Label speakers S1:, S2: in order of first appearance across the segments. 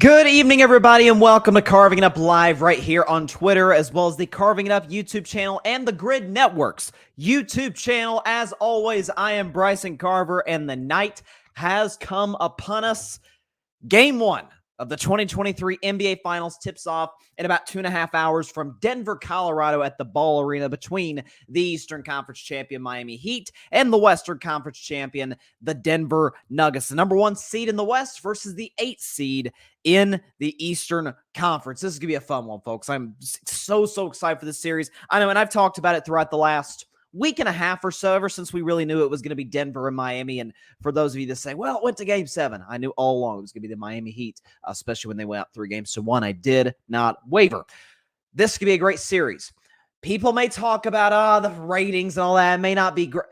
S1: Good evening, everybody, and welcome to Carving It Up Live right here on Twitter, as well as the Carving It Up YouTube channel and the Grid Network's YouTube channel. As always, I am Bryson Carver, and the night has come upon us. Game 1 of the 2023 NBA Finals tips off in about 2.5 hours from Denver, Colorado at the Ball Arena between the Eastern Conference champion Miami Heat and the Western Conference champion, the Denver Nuggets. The number 1 seed in the West versus the 8th seed in the Eastern Conference. This is going to be a fun one, folks. I'm so excited for this series. I know, and I've talked about it throughout the last week and a half or so, ever since we really knew it was going to be Denver and Miami. And for those of you that say, well, it went to Game 7, I knew all along it was going to be the Miami Heat, especially when they went out 3-1. I did not waver. This could be a great series. People may talk about the ratings and all that. It may not be great.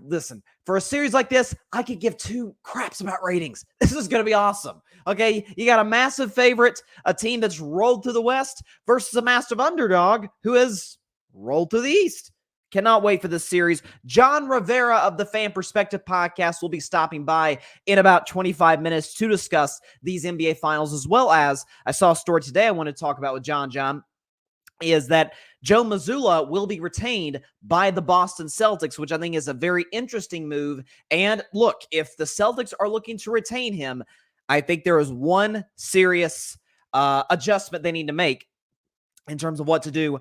S1: Listen, for a series like this, I could give 2 craps about ratings. This is going to be awesome. Okay, you got a massive favorite, a team that's rolled through the West versus a massive underdog who has rolled through the East. Cannot wait for this series. John Rivera of the Pham Perspective Podcast will be stopping by in about 25 minutes to discuss these NBA Finals, as well as I saw a story today I want to talk about with John, is that Joe Mazzulla will be retained by the Boston Celtics, which I think is a very interesting move. And look, if the Celtics are looking to retain him, I think there is one serious adjustment they need to make in terms of what to do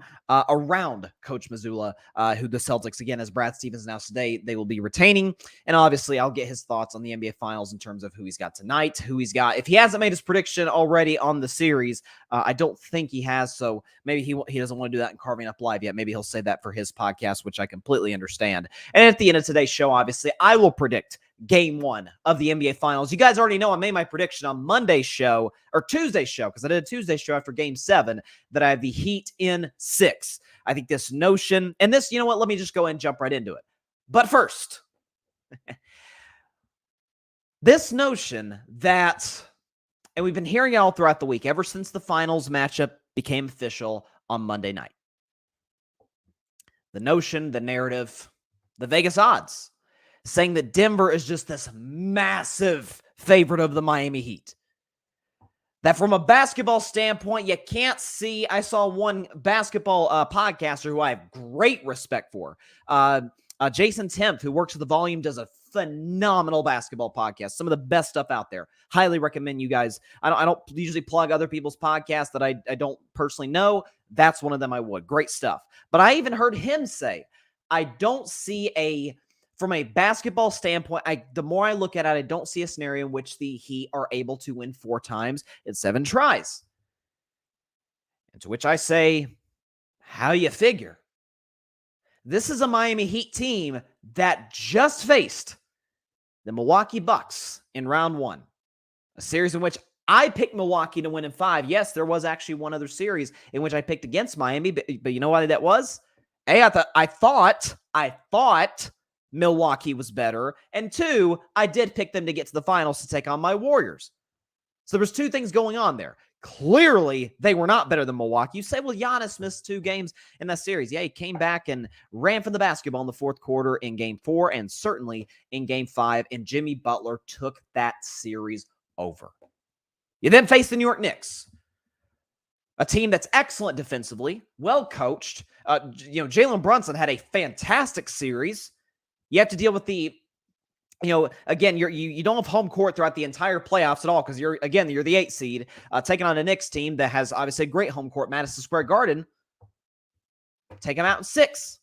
S1: around Coach Mazzulla, who the Celtics, again, as Brad Stevens announced today, they will be retaining. And obviously, I'll get his thoughts on the NBA Finals in terms of who he's got tonight, who he's got. If he hasn't made his prediction already on the series, I don't think he has, so maybe he doesn't want to do that in Carving Up Live yet. Maybe he'll say that for his podcast, which I completely understand. And at the end of today's show, obviously, I will predict Game 1 of the NBA Finals. You guys already know I made my prediction on Monday's show, or Tuesday's show, because I did a Tuesday show after Game 7, that I have the Heat in 6. I think this notion, and this, you know what, let me just go ahead and jump right into it. But first, this notion that, and we've been hearing it all throughout the week, ever since the Finals matchup became official on Monday night. The notion, the narrative, the Vegas odds, saying that Denver is just this massive favorite of the Miami Heat. That from a basketball standpoint, you can't see. I saw one basketball podcaster who I have great respect for, Jason Temp, who works at The Volume, does a phenomenal basketball podcast. Some of the best stuff out there. Highly recommend you guys. I don't usually plug other people's podcasts that I don't personally know. That's one of them I would. Great stuff. But I even heard him say, I don't see from a basketball standpoint, the more I look at it, I don't see a scenario in which the Heat are able to win 4 times in 7 tries. And to which I say, how you figure? This is a Miami Heat team that just faced the Milwaukee Bucks in round 1. A series in which I picked Milwaukee to win in 5. Yes, there was actually one other series in which I picked against Miami, but you know why that was? A, I thought Milwaukee was better, and 2, I did pick them to get to the finals to take on my Warriors. So there was 2 things going on there. Clearly, they were not better than Milwaukee. You say, well, Giannis missed 2 games in that series. Yeah, he came back and ran from the basketball in the 4th quarter in Game 4 and certainly in Game 5, and Jimmy Butler took that series over. You then face the New York Knicks, a team that's excellent defensively, well coached. Jalen Brunson had a fantastic series. You have to deal with again, you don't have home court throughout the entire playoffs at all because you're the 8th seed taking on a Knicks team that has obviously a great home court, Madison Square Garden. Take them out in 6.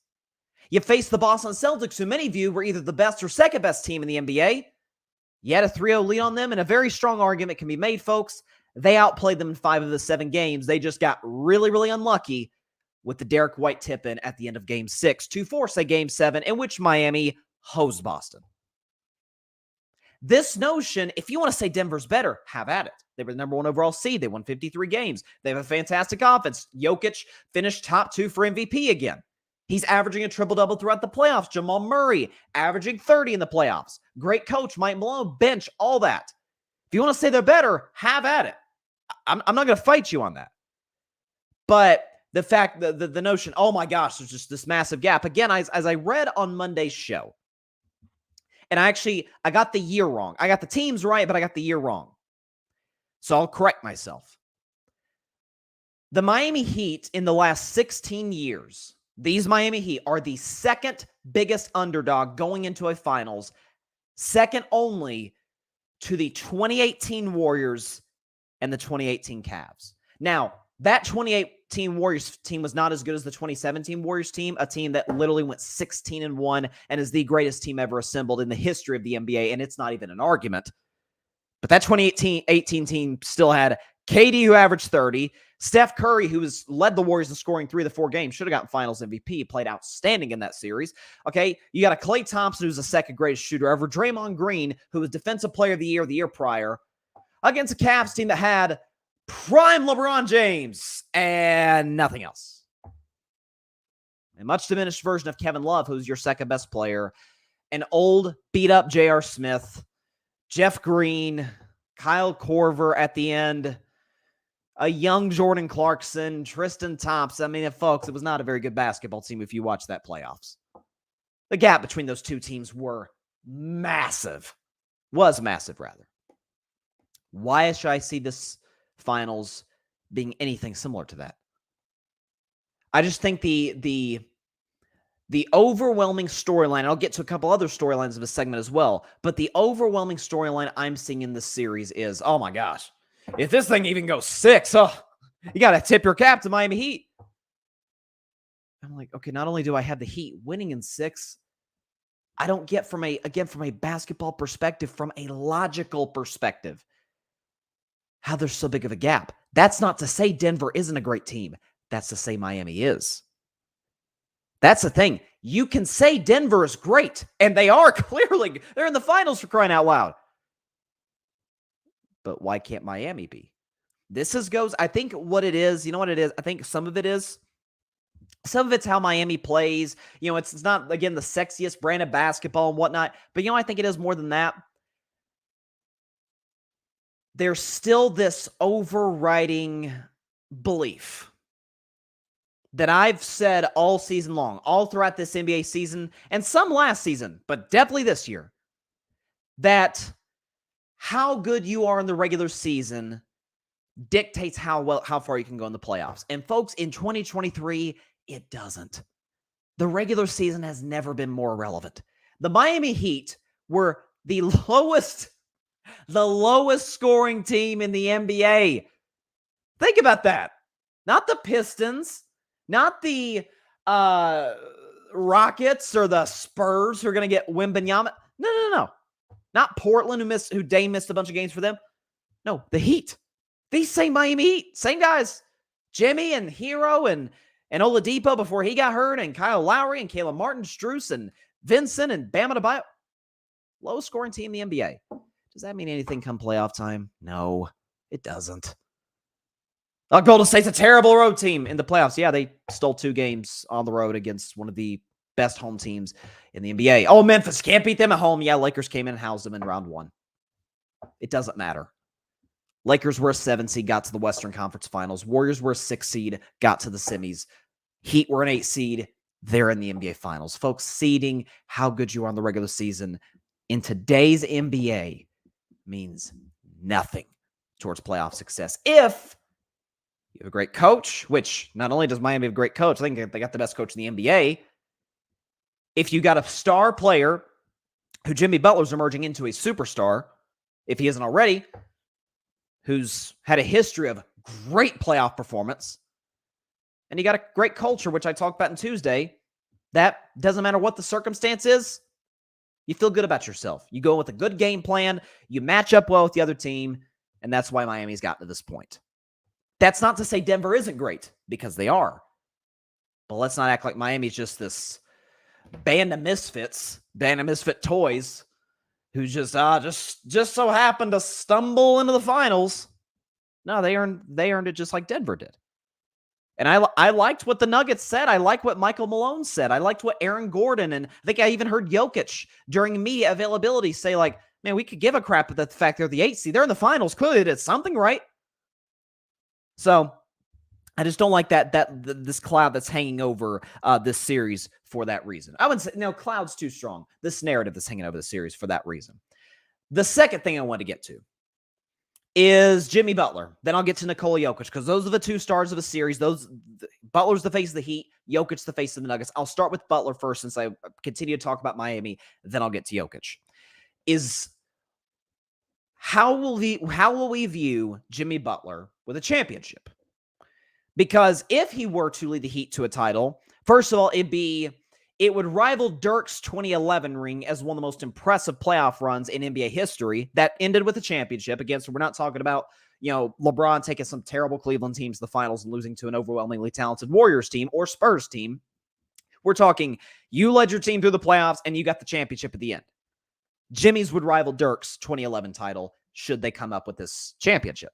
S1: You face the Boston Celtics, who many view were either the best or second best team in the NBA. You had a 3-0 lead on them, and a very strong argument can be made, folks. They outplayed them in 5 of the 7 games. They just got really, really unlucky with the Derek White tip-in at the end of Game 6 to force a Game 7 in which Miami hosed Boston. This notion, if you want to say Denver's better, have at it. They were the number 1 overall seed. They won 53 games. They have a fantastic offense. Jokic finished top 2 for MVP again. He's averaging a triple-double throughout the playoffs. Jamal Murray averaging 30 in the playoffs. Great coach, Mike Malone, bench, all that. If you want to say they're better, have at it. I'm not going to fight you on that. But the fact, the notion, oh my gosh, there's just this massive gap. Again, as I read on Monday's show, and I got the year wrong. I got the teams right, but I got the year wrong. So I'll correct myself. The Miami Heat in the last 16 years, these Miami Heat are the second biggest underdog going into a finals, second only to the 2018 Warriors and the 2018 Cavs. Now, that 2018 Warriors team was not as good as the 2017 Warriors team, a team that literally went 16-1 and is the greatest team ever assembled in the history of the NBA, and it's not even an argument. But that 2018 team still had KD, who averaged 30, Steph Curry, who led the Warriors in scoring 3 of the 4 games, should have gotten Finals MVP, played outstanding in that series. Okay, you got a Klay Thompson, who's the second greatest shooter ever, Draymond Green, who was Defensive Player of the year prior, against a Cavs team that had prime LeBron James and nothing else. A much diminished version of Kevin Love, who's your second best player, an old, beat-up J.R. Smith, Jeff Green, Kyle Korver at the end, a young Jordan Clarkson, Tristan Thompson. I mean, folks, it was not a very good basketball team if you watch that playoffs. The gap between those two teams was massive. Why should I see this finals being anything similar to that? I just think the overwhelming storyline, and I'll get to a couple other storylines of this segment as well, but the overwhelming storyline I'm seeing in this series is, oh my gosh, if this thing even goes 6, you got to tip your cap to Miami Heat. I'm like, okay, not only do I have the Heat winning in 6, I don't get from a basketball perspective, from a logical perspective, how there's so big of a gap. That's not to say Denver isn't a great team. That's to say Miami is. That's the thing. You can say Denver is great, and they are clearly. They're in the finals, for crying out loud. But why can't Miami be? I think what it is, you know what it is? I think some of it's how Miami plays. You know, it's not, again, the sexiest brand of basketball and whatnot. But, I think it is more than that. There's still this overriding belief that I've said all season long, all throughout this NBA season, and some last season, but definitely this year, that how good you are in the regular season dictates how far you can go in the playoffs. And folks, in 2023, it doesn't. The regular season has never been more relevant. The Miami Heat were the lowest scoring team in the NBA. Think about that. Not the Pistons, not the Rockets or the Spurs who are going to get Wembanyama. No. Not Portland, who Dame missed a bunch of games for them. No, the Heat. These same Miami Heat, same guys. Jimmy and Hero and Oladipo before he got hurt, and Kyle Lowry and Caleb Martin, Strus and Vincent and Bam Adebayo. Lowest scoring team in the NBA. Does that mean anything come playoff time? No, it doesn't. Golden State's a terrible road team in the playoffs. Yeah, they stole 2 games on the road against one of the best home teams in the NBA. Oh, Memphis can't beat them at home. Yeah, Lakers came in and housed them in round 1. It doesn't matter. Lakers were a 7 seed, got to the Western Conference Finals. Warriors were a 6 seed, got to the semis. Heat were an 8 seed. They're in the NBA Finals. Folks, seeding, how good you are in the regular season in today's NBA means nothing towards playoff success. If you have a great coach, which not only does Miami have a great coach, I think they got the best coach in the NBA. If you got a star player who Jimmy Butler's emerging into a superstar, if he isn't already, who's had a history of great playoff performance, and you got a great culture, which I talked about on Tuesday, that doesn't matter what the circumstance is, you feel good about yourself. You go with a good game plan, you match up well with the other team, and that's why Miami's gotten to this point. That's not to say Denver isn't great, because they are. But let's not act like Miami's just this band of misfit toys who just so happened to stumble into the finals. No, they earned it just like Denver did. And I liked what the Nuggets said. I liked what Michael Malone said. I liked what Aaron Gordon, and I think I even heard Jokic during media availability say, like, man, we could give a crap about the fact they're the 8th seed. They're in the finals. Clearly they did something right. So I just don't like this cloud that's hanging over this series for that reason. I wouldn't say, no, cloud's too strong. This narrative that's hanging over the series for that reason. The second thing I want to get to, is Jimmy Butler. Then I'll get to Nikola Jokic because those are the two stars of the series. Butler's the face of the Heat, Jokic's the face of the Nuggets. I'll start with Butler first since I continue to talk about Miami. Then I'll get to Jokic. How will we view Jimmy Butler with a championship? Because if he were to lead the Heat to a title, first of all, it would rival Dirk's 2011 ring as one of the most impressive playoff runs in NBA history that ended with a championship. Again, so we're not talking about, LeBron taking some terrible Cleveland teams to the finals and losing to an overwhelmingly talented Warriors team or Spurs team. We're talking you led your team through the playoffs and you got the championship at the end. Jimmy's would rival Dirk's 2011 title should they come up with this championship.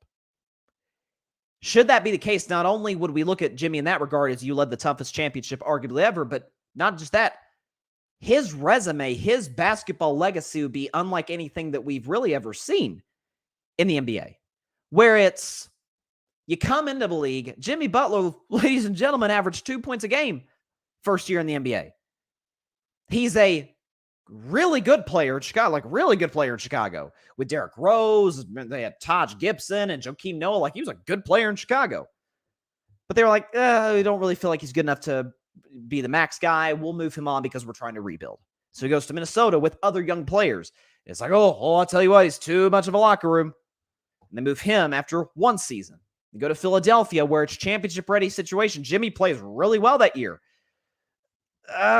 S1: Should that be the case, not only would we look at Jimmy in that regard as you led the toughest championship arguably ever, but not just that, his resume, his basketball legacy would be unlike anything that we've really ever seen in the NBA, where it's you come into the league, Jimmy Butler, ladies and gentlemen, averaged 2 points a game first year in the NBA. He's a really good player in Chicago, with Derrick Rose. They had Taj Gibson and Joakim Noah. He was a good player in Chicago. But they were like, we don't really feel like he's good enough to be the max guy. We'll move him on because we're trying to rebuild. So he goes to Minnesota with other young players. It's like, I'll tell you what, he's too much of a locker room. And they move him after one season. They go to Philadelphia where it's championship-ready situation. Jimmy plays really well that year.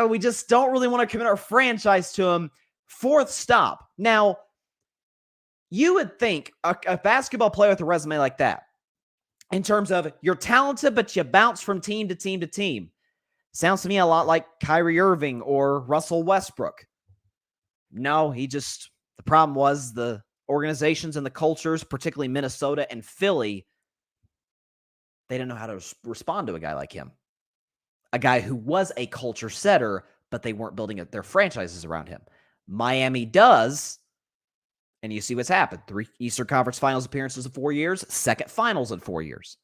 S1: We just don't really want to commit our franchise to him. Fourth stop. Now, you would think a basketball player with a resume like that, in terms of you're talented, but you bounce from team to team to team, sounds to me a lot like Kyrie Irving or Russell Westbrook. No, the problem was the organizations and the cultures, particularly Minnesota and Philly, they didn't know how to respond to a guy like him. A guy who was a culture setter, but they weren't building their franchises around him. Miami does, and you see what's happened. 3 Eastern Conference Finals appearances in 4 years, second finals in 4 years.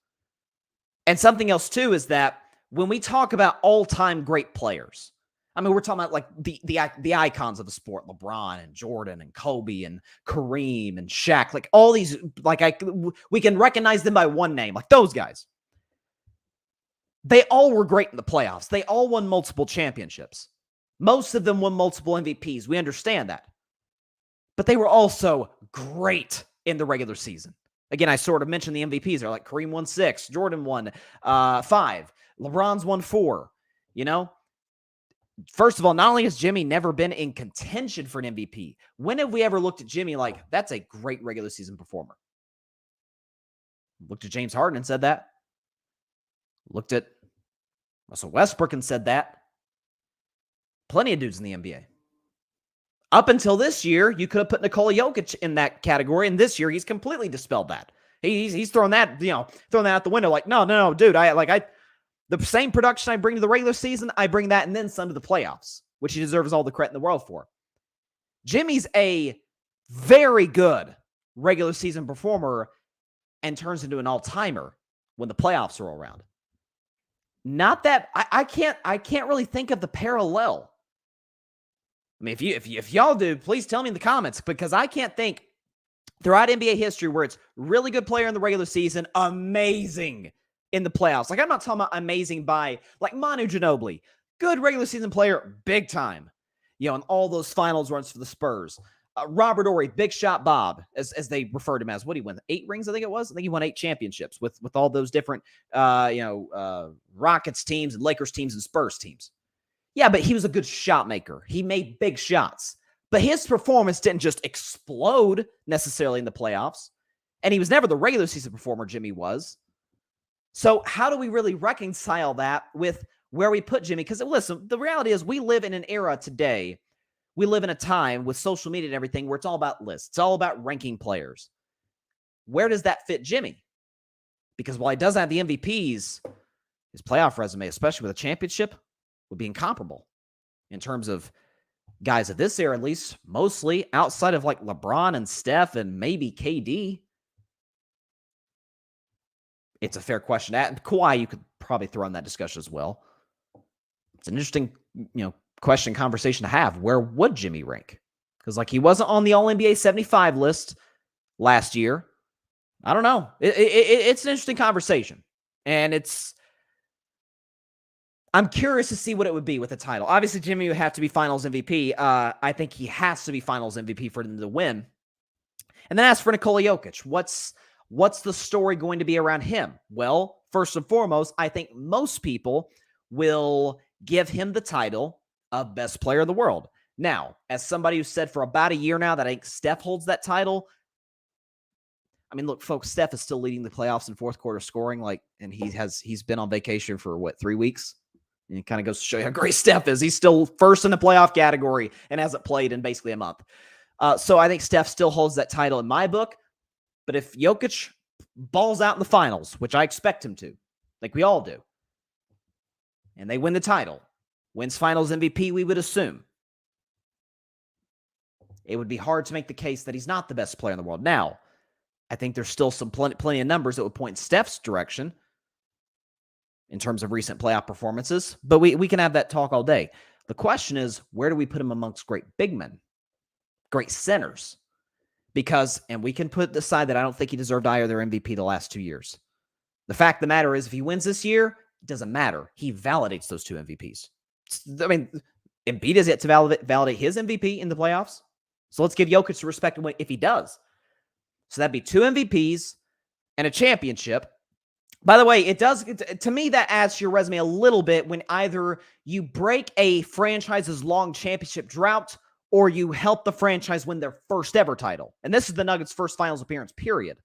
S1: And something else, too, is that when we talk about all-time great players, we're talking about the icons of the sport, LeBron and Jordan and Kobe and Kareem and Shaq, all these, we can recognize them by one name, those guys. They all were great in the playoffs. They all won multiple championships. Most of them won multiple MVPs. We understand that. But they were also great in the regular season. Again, I sort of mentioned the MVPs. They're Kareem won 6, Jordan won 5, LeBron's won 4. First of all, not only has Jimmy never been in contention for an MVP, when have we ever looked at Jimmy that's a great regular season performer? Looked at James Harden and said that. Looked at Russell Westbrook and said that. Plenty of dudes in the NBA. Up until this year, you could have put Nikola Jokic in that category, and this year he's completely dispelled that. He's thrown that, thrown that out the window. No, dude, the same production I bring to the regular season, I bring that and then some to the playoffs, which he deserves all the credit in the world for. Jimmy's a very good regular season performer and turns into an all-timer when the playoffs roll around. Not that I can't really think of the parallel. If y'all do, please tell me in the comments, because I can't think throughout NBA history where it's really good player in the regular season, amazing in the playoffs. I'm not talking about amazing by Manu Ginobili, good regular season player, big time, in all those finals runs for the Spurs. Robert Horry, Big Shot Bob, as they referred him as. What did he win? 8 rings, I think it was. I think he won 8 championships with all those different, Rockets teams and Lakers teams and Spurs teams. Yeah, but he was a good shot maker. He made big shots. But his performance didn't just explode necessarily in the playoffs. And he was never the regular season performer, Jimmy was. So how do we really reconcile that with where we put Jimmy? Because listen, the reality is we live in an era today. We live in a time with social media and everything where it's all about lists. It's all about ranking players. Where does that fit Jimmy? Because while he doesn't have the MVPs, his playoff resume, especially with a championship, would be incomparable in terms of guys of this era, at least, mostly outside of LeBron and Steph and maybe KD. It's a fair question to ask. And Kawhi, you could probably throw in that discussion as well. It's an interesting, question, conversation to have. Where would Jimmy rank? Because he wasn't on the All-NBA 75 list last year. I don't know. It's an interesting conversation. And I'm curious to see what it would be with the title. Obviously, Jimmy would have to be Finals MVP. I think he has to be Finals MVP for them to win. And then as for Nikola Jokic, what's the story going to be around him? Well, first and foremost, I think most people will give him the title of best player in the world. Now, as somebody who said for about a year now that I think Steph holds that title, I mean, look, folks, Steph is still leading the playoffs in fourth quarter scoring, and he's been on vacation for 3 weeks? And it kind of goes to show you how great Steph is. He's still first in the playoff category and hasn't played in basically a month. So I think Steph still holds that title in my book. But if Jokic balls out in the finals, which I expect him to, like we all do, and they win the title, wins finals MVP, we would assume, it would be hard to make the case that he's not the best player in the world. Now, I think there's still some plenty of numbers that would point in Steph's direction in terms of recent playoff performances, but we can have that talk all day. The question is, where do we put him amongst great big men, great centers? Because, and we can put aside that I don't think he deserved either MVP the last 2 years. The fact of the matter is, if he wins this year, it doesn't matter. He validates those two MVPs. I mean, Embiid has yet to validate his MVP in the playoffs. So let's give Jokic the respect if he does. So that'd be 2 MVPs and a championship. By the way, to me, that adds to your resume a little bit when either you break a franchise's long championship drought or you help the franchise win their first ever title. And this is the Nuggets' first finals appearance, period.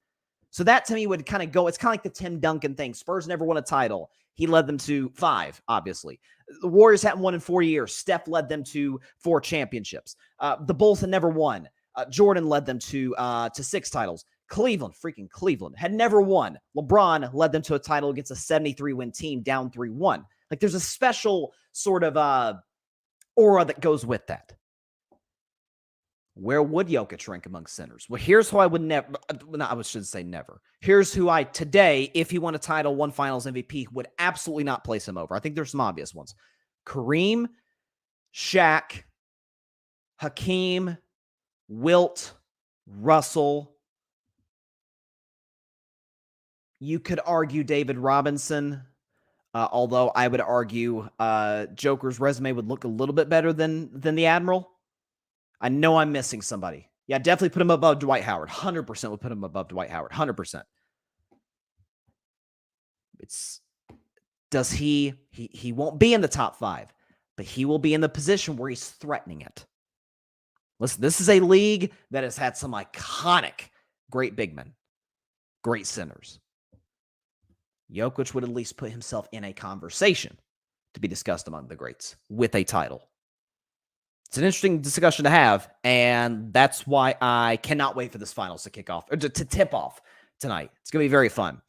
S1: So that to me would kind of go, it's kind of like the Tim Duncan thing. Spurs never won a title. He led them to 5, obviously. The Warriors hadn't won in 4 years. Steph led them to 4 championships. The Bulls had never won. Jordan led them to 6 titles. Freaking Cleveland, had never won. LeBron led them to a title against a 73-win team down 3-1. Like, there's a special sort of aura that goes with that. Where would Jokic rank among centers? Well, here's who I would never, no, I shouldn't say never. Here's who I today, if he won a title, won finals MVP, would absolutely not place him over. I think there's some obvious ones. Kareem, Shaq, Hakeem, Wilt, Russell. You could argue David Robinson, although I would argue Joker's resume would look a little bit better than the Admiral. I know I'm missing somebody. Yeah, definitely put him above Dwight Howard. 100% would put him above Dwight Howard. 100%. He won't be in the top 5, but he will be in the position where he's threatening it. Listen, this is a league that has had some iconic great big men, great centers. Jokic would at least put himself in a conversation to be discussed among the greats with a title. It's an interesting discussion to have, and that's why I cannot wait for this finals to kick off, or to tip off tonight. It's going to be very fun.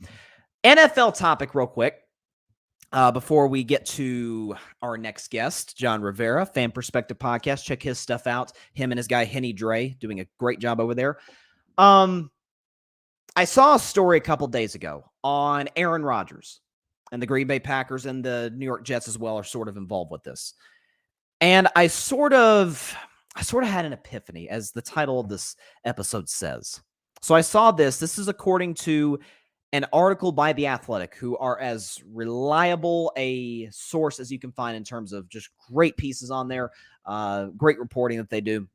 S1: NFL topic real quick before we get to our next guest, John Rivera, Pham Perspective Podcast. Check his stuff out. Him and his guy, Henny Dre, doing a great job over there. I saw a story a couple days ago on Aaron Rodgers, and the Green Bay Packers and the New York Jets as well are sort of involved with this. And I sort of had an epiphany, as the title of this episode says. So I saw this. This is according to an article by The Athletic, who are as reliable a source as you can find in terms of just great pieces on there, great reporting that they do.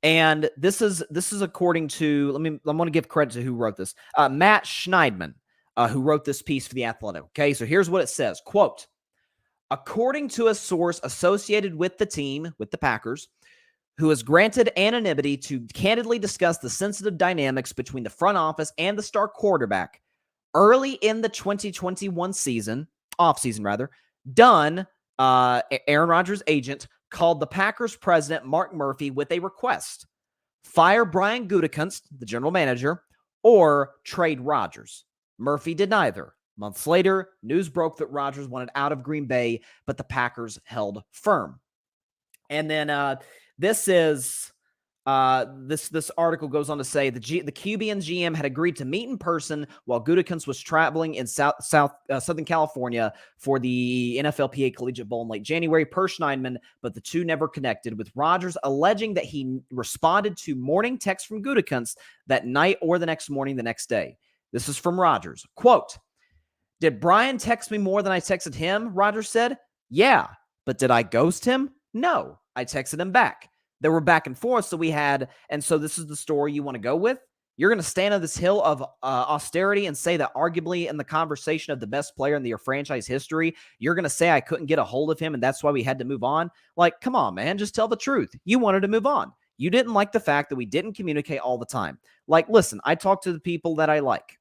S1: And this is according to, I'm going to give credit to who wrote this. Matt Schneidman, who wrote this piece for The Athletic. Okay, so here's what it says. Quote, according to a source associated with the team, with the Packers, who has granted anonymity to candidly discuss the sensitive dynamics between the front office and the star quarterback, early in the 2021 offseason, Dunn, Aaron Rodgers' agent, called the Packers president, Mark Murphy, with a request. Fire Brian Gutekunst, the general manager, or trade Rodgers. Murphy did neither. Months later, news broke that Rodgers wanted out of Green Bay, but the Packers held firm. And then this is This article goes on to say the QB and GM had agreed to meet in person while Gutekunst was traveling in Southern California for the NFLPA Collegiate Bowl in late January per Schneidman, but the two never connected, with Rodgers alleging that he responded to morning texts from Gutekunst that night or the next morning the next day. This is from Rodgers. Quote, "Did Brian text me more than I texted him?" Rodgers said. "Yeah, but did I ghost him? No, I texted him back. There were back and forth, so we had, and so this is the story you want to go with? You're going to stand on this hill of austerity and say that arguably in the conversation of the best player in your franchise history, you're going to say I couldn't get a hold of him and that's why we had to move on? Like, come on, man, just tell the truth. You wanted to move on. You didn't like the fact that we didn't communicate all the time. Like, listen, I talk to the people that I like.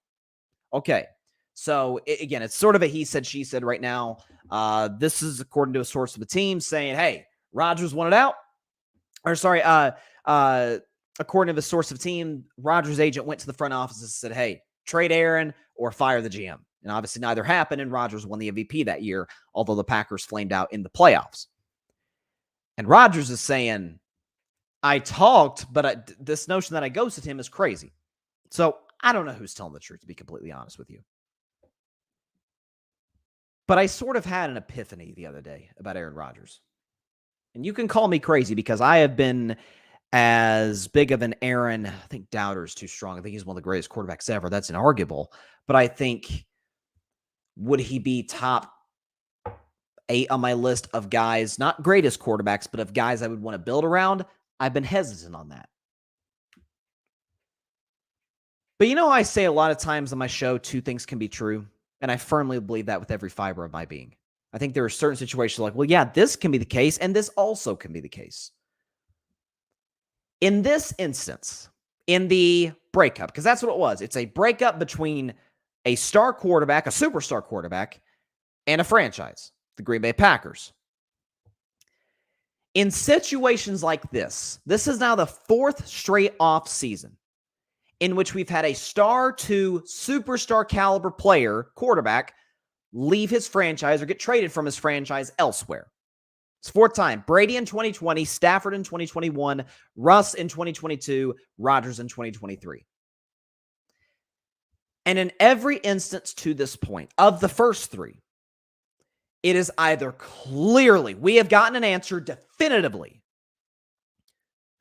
S1: Okay, so again, it's sort of a he said, she said right now. This is according to a source of the team saying, hey, Rodgers wanted out. According to the source of the team, Rodgers' agent went to the front office and said, hey, trade Aaron or fire the GM. And obviously neither happened, and Rodgers won the MVP that year, although the Packers flamed out in the playoffs. And Rodgers is saying, I talked, but this notion that I ghosted him is crazy. So I don't know who's telling the truth, to be completely honest with you. But I sort of had an epiphany the other day about Aaron Rodgers. And you can call me crazy because I have been as big of an Aaron, I think doubter is too strong. I think he's one of the greatest quarterbacks ever. That's inarguable. But I think, would he be top 8 on my list of guys, not greatest quarterbacks, but of guys I would want to build around? I've been hesitant on that. But I say a lot of times on my show, two things can be true. And I firmly believe that with every fiber of my being. I think there are certain situations like, well, yeah, this can be the case, and this also can be the case. In this instance, in the breakup, because that's what it was. It's a breakup between a star quarterback, a superstar quarterback, and a franchise, the Green Bay Packers. In situations like this is now the 4th straight off season in which we've had a star to superstar caliber player, quarterback, leave his franchise or get traded from his franchise elsewhere. It's 4th time. Brady in 2020, Stafford in 2021, Russ in 2022, Rodgers in 2023. And in every instance to this point, of the first 3, it is either clearly, we have gotten an answer definitively,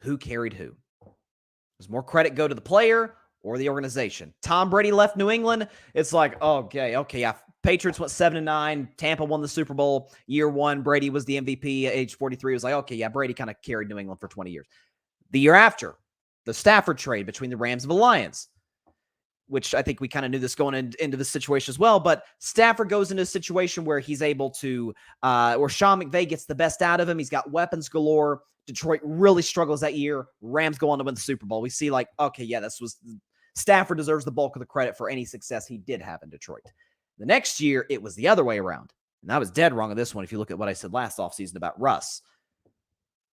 S1: who carried who. Does more credit go to the player or the organization? Tom Brady left New England. It's like, okay, yeah. Patriots went 7-9. Tampa won the Super Bowl. Year 1, Brady was the MVP at age 43. It was like, okay, yeah, Brady kind of carried New England for 20 years. The year after, the Stafford trade between the Rams and the Lions, which I think we kind of knew this going into this situation as well. But Stafford goes into a situation where he's able to, where Sean McVay gets the best out of him. He's got weapons galore. Detroit really struggles that year. Rams go on to win the Super Bowl. We see like, okay, yeah, Stafford deserves the bulk of the credit for any success he did have in Detroit. The next year, it was the other way around. And I was dead wrong on this one if you look at what I said last offseason about Russ.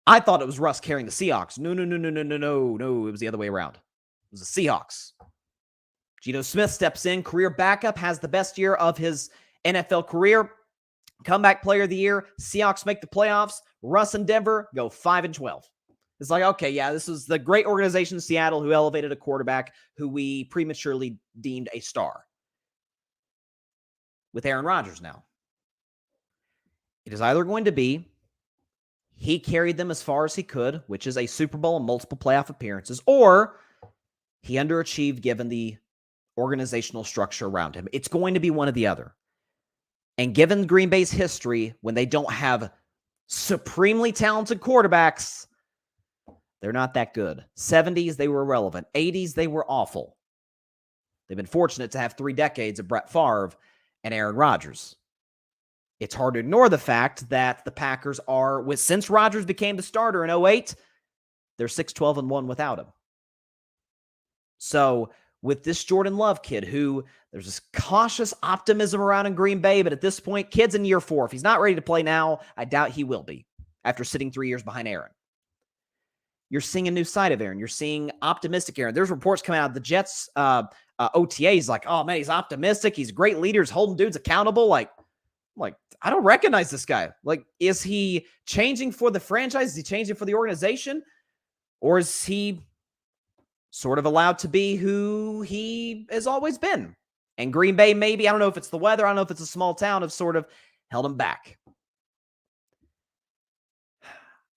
S1: I thought it was Russ carrying the Seahawks. No. It was the other way around. It was the Seahawks. Geno Smith steps in, career backup, has the best year of his NFL career. Comeback player of the year. Seahawks make the playoffs. Russ and Denver go 5-12. It's like, okay, yeah, this is the great organization in Seattle who elevated a quarterback who we prematurely deemed a star. With Aaron Rodgers now, it is either going to be he carried them as far as he could, which is a Super Bowl and multiple playoff appearances, or he underachieved given the organizational structure around him. It's going to be one or the other. And given Green Bay's history, when they don't have supremely talented quarterbacks, they're not that good. 70s, they were irrelevant. 80s, they were awful. They've been fortunate to have 3 decades of Brett Favre and Aaron Rodgers. It's hard to ignore the fact that the Packers are, since Rodgers became the starter in 2008, they're 6-12-1 without him. So with this Jordan Love kid who there's this cautious optimism around in Green Bay, but at this point, kid's in year 4. If he's not ready to play now, I doubt he will be after sitting 3 years behind Aaron. You're seeing a new side of Aaron. You're seeing optimistic Aaron. There's reports coming out of the Jets OTAs like, oh man, he's optimistic. He's a great leader. He's holding dudes accountable. Like, I don't recognize this guy. Like, is he changing for the franchise? Is he changing for the organization? Or is he sort of allowed to be who he has always been? And Green Bay, maybe, I don't know if it's the weather, I don't know if it's a small town, have sort of held him back.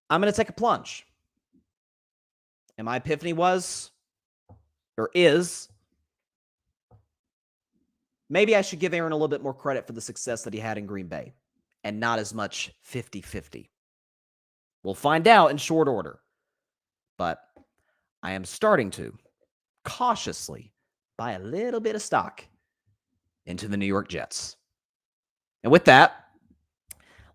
S1: I'm going to take a plunge. And my epiphany was, or is, maybe I should give Aaron a little bit more credit for the success that he had in Green Bay and not as much 50-50. We'll find out in short order. But I am starting to cautiously buy a little bit of stock into the New York Jets. And with that,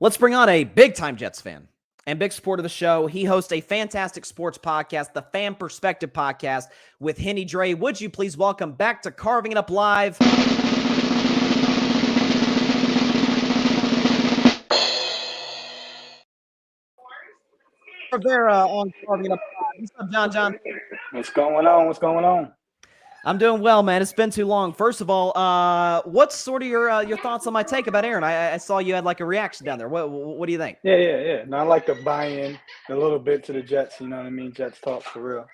S1: let's bring on a big-time Jets fan and big supporter of the show. He hosts a fantastic sports podcast, the Pham Perspective Podcast with Henny Dre. Would you please welcome back to Carving It Up Live, Rivera on Carving It Up Live. What's up, John?
S2: What's going on? What's going on?
S1: I'm doing well, man. It's been too long. First of all, what's sort of your thoughts on my take about Aaron? I saw you had like a reaction down there. What do you think?
S2: Yeah. No, I like to buy in a little bit to the Jets. You know what I mean? Jets talk for real,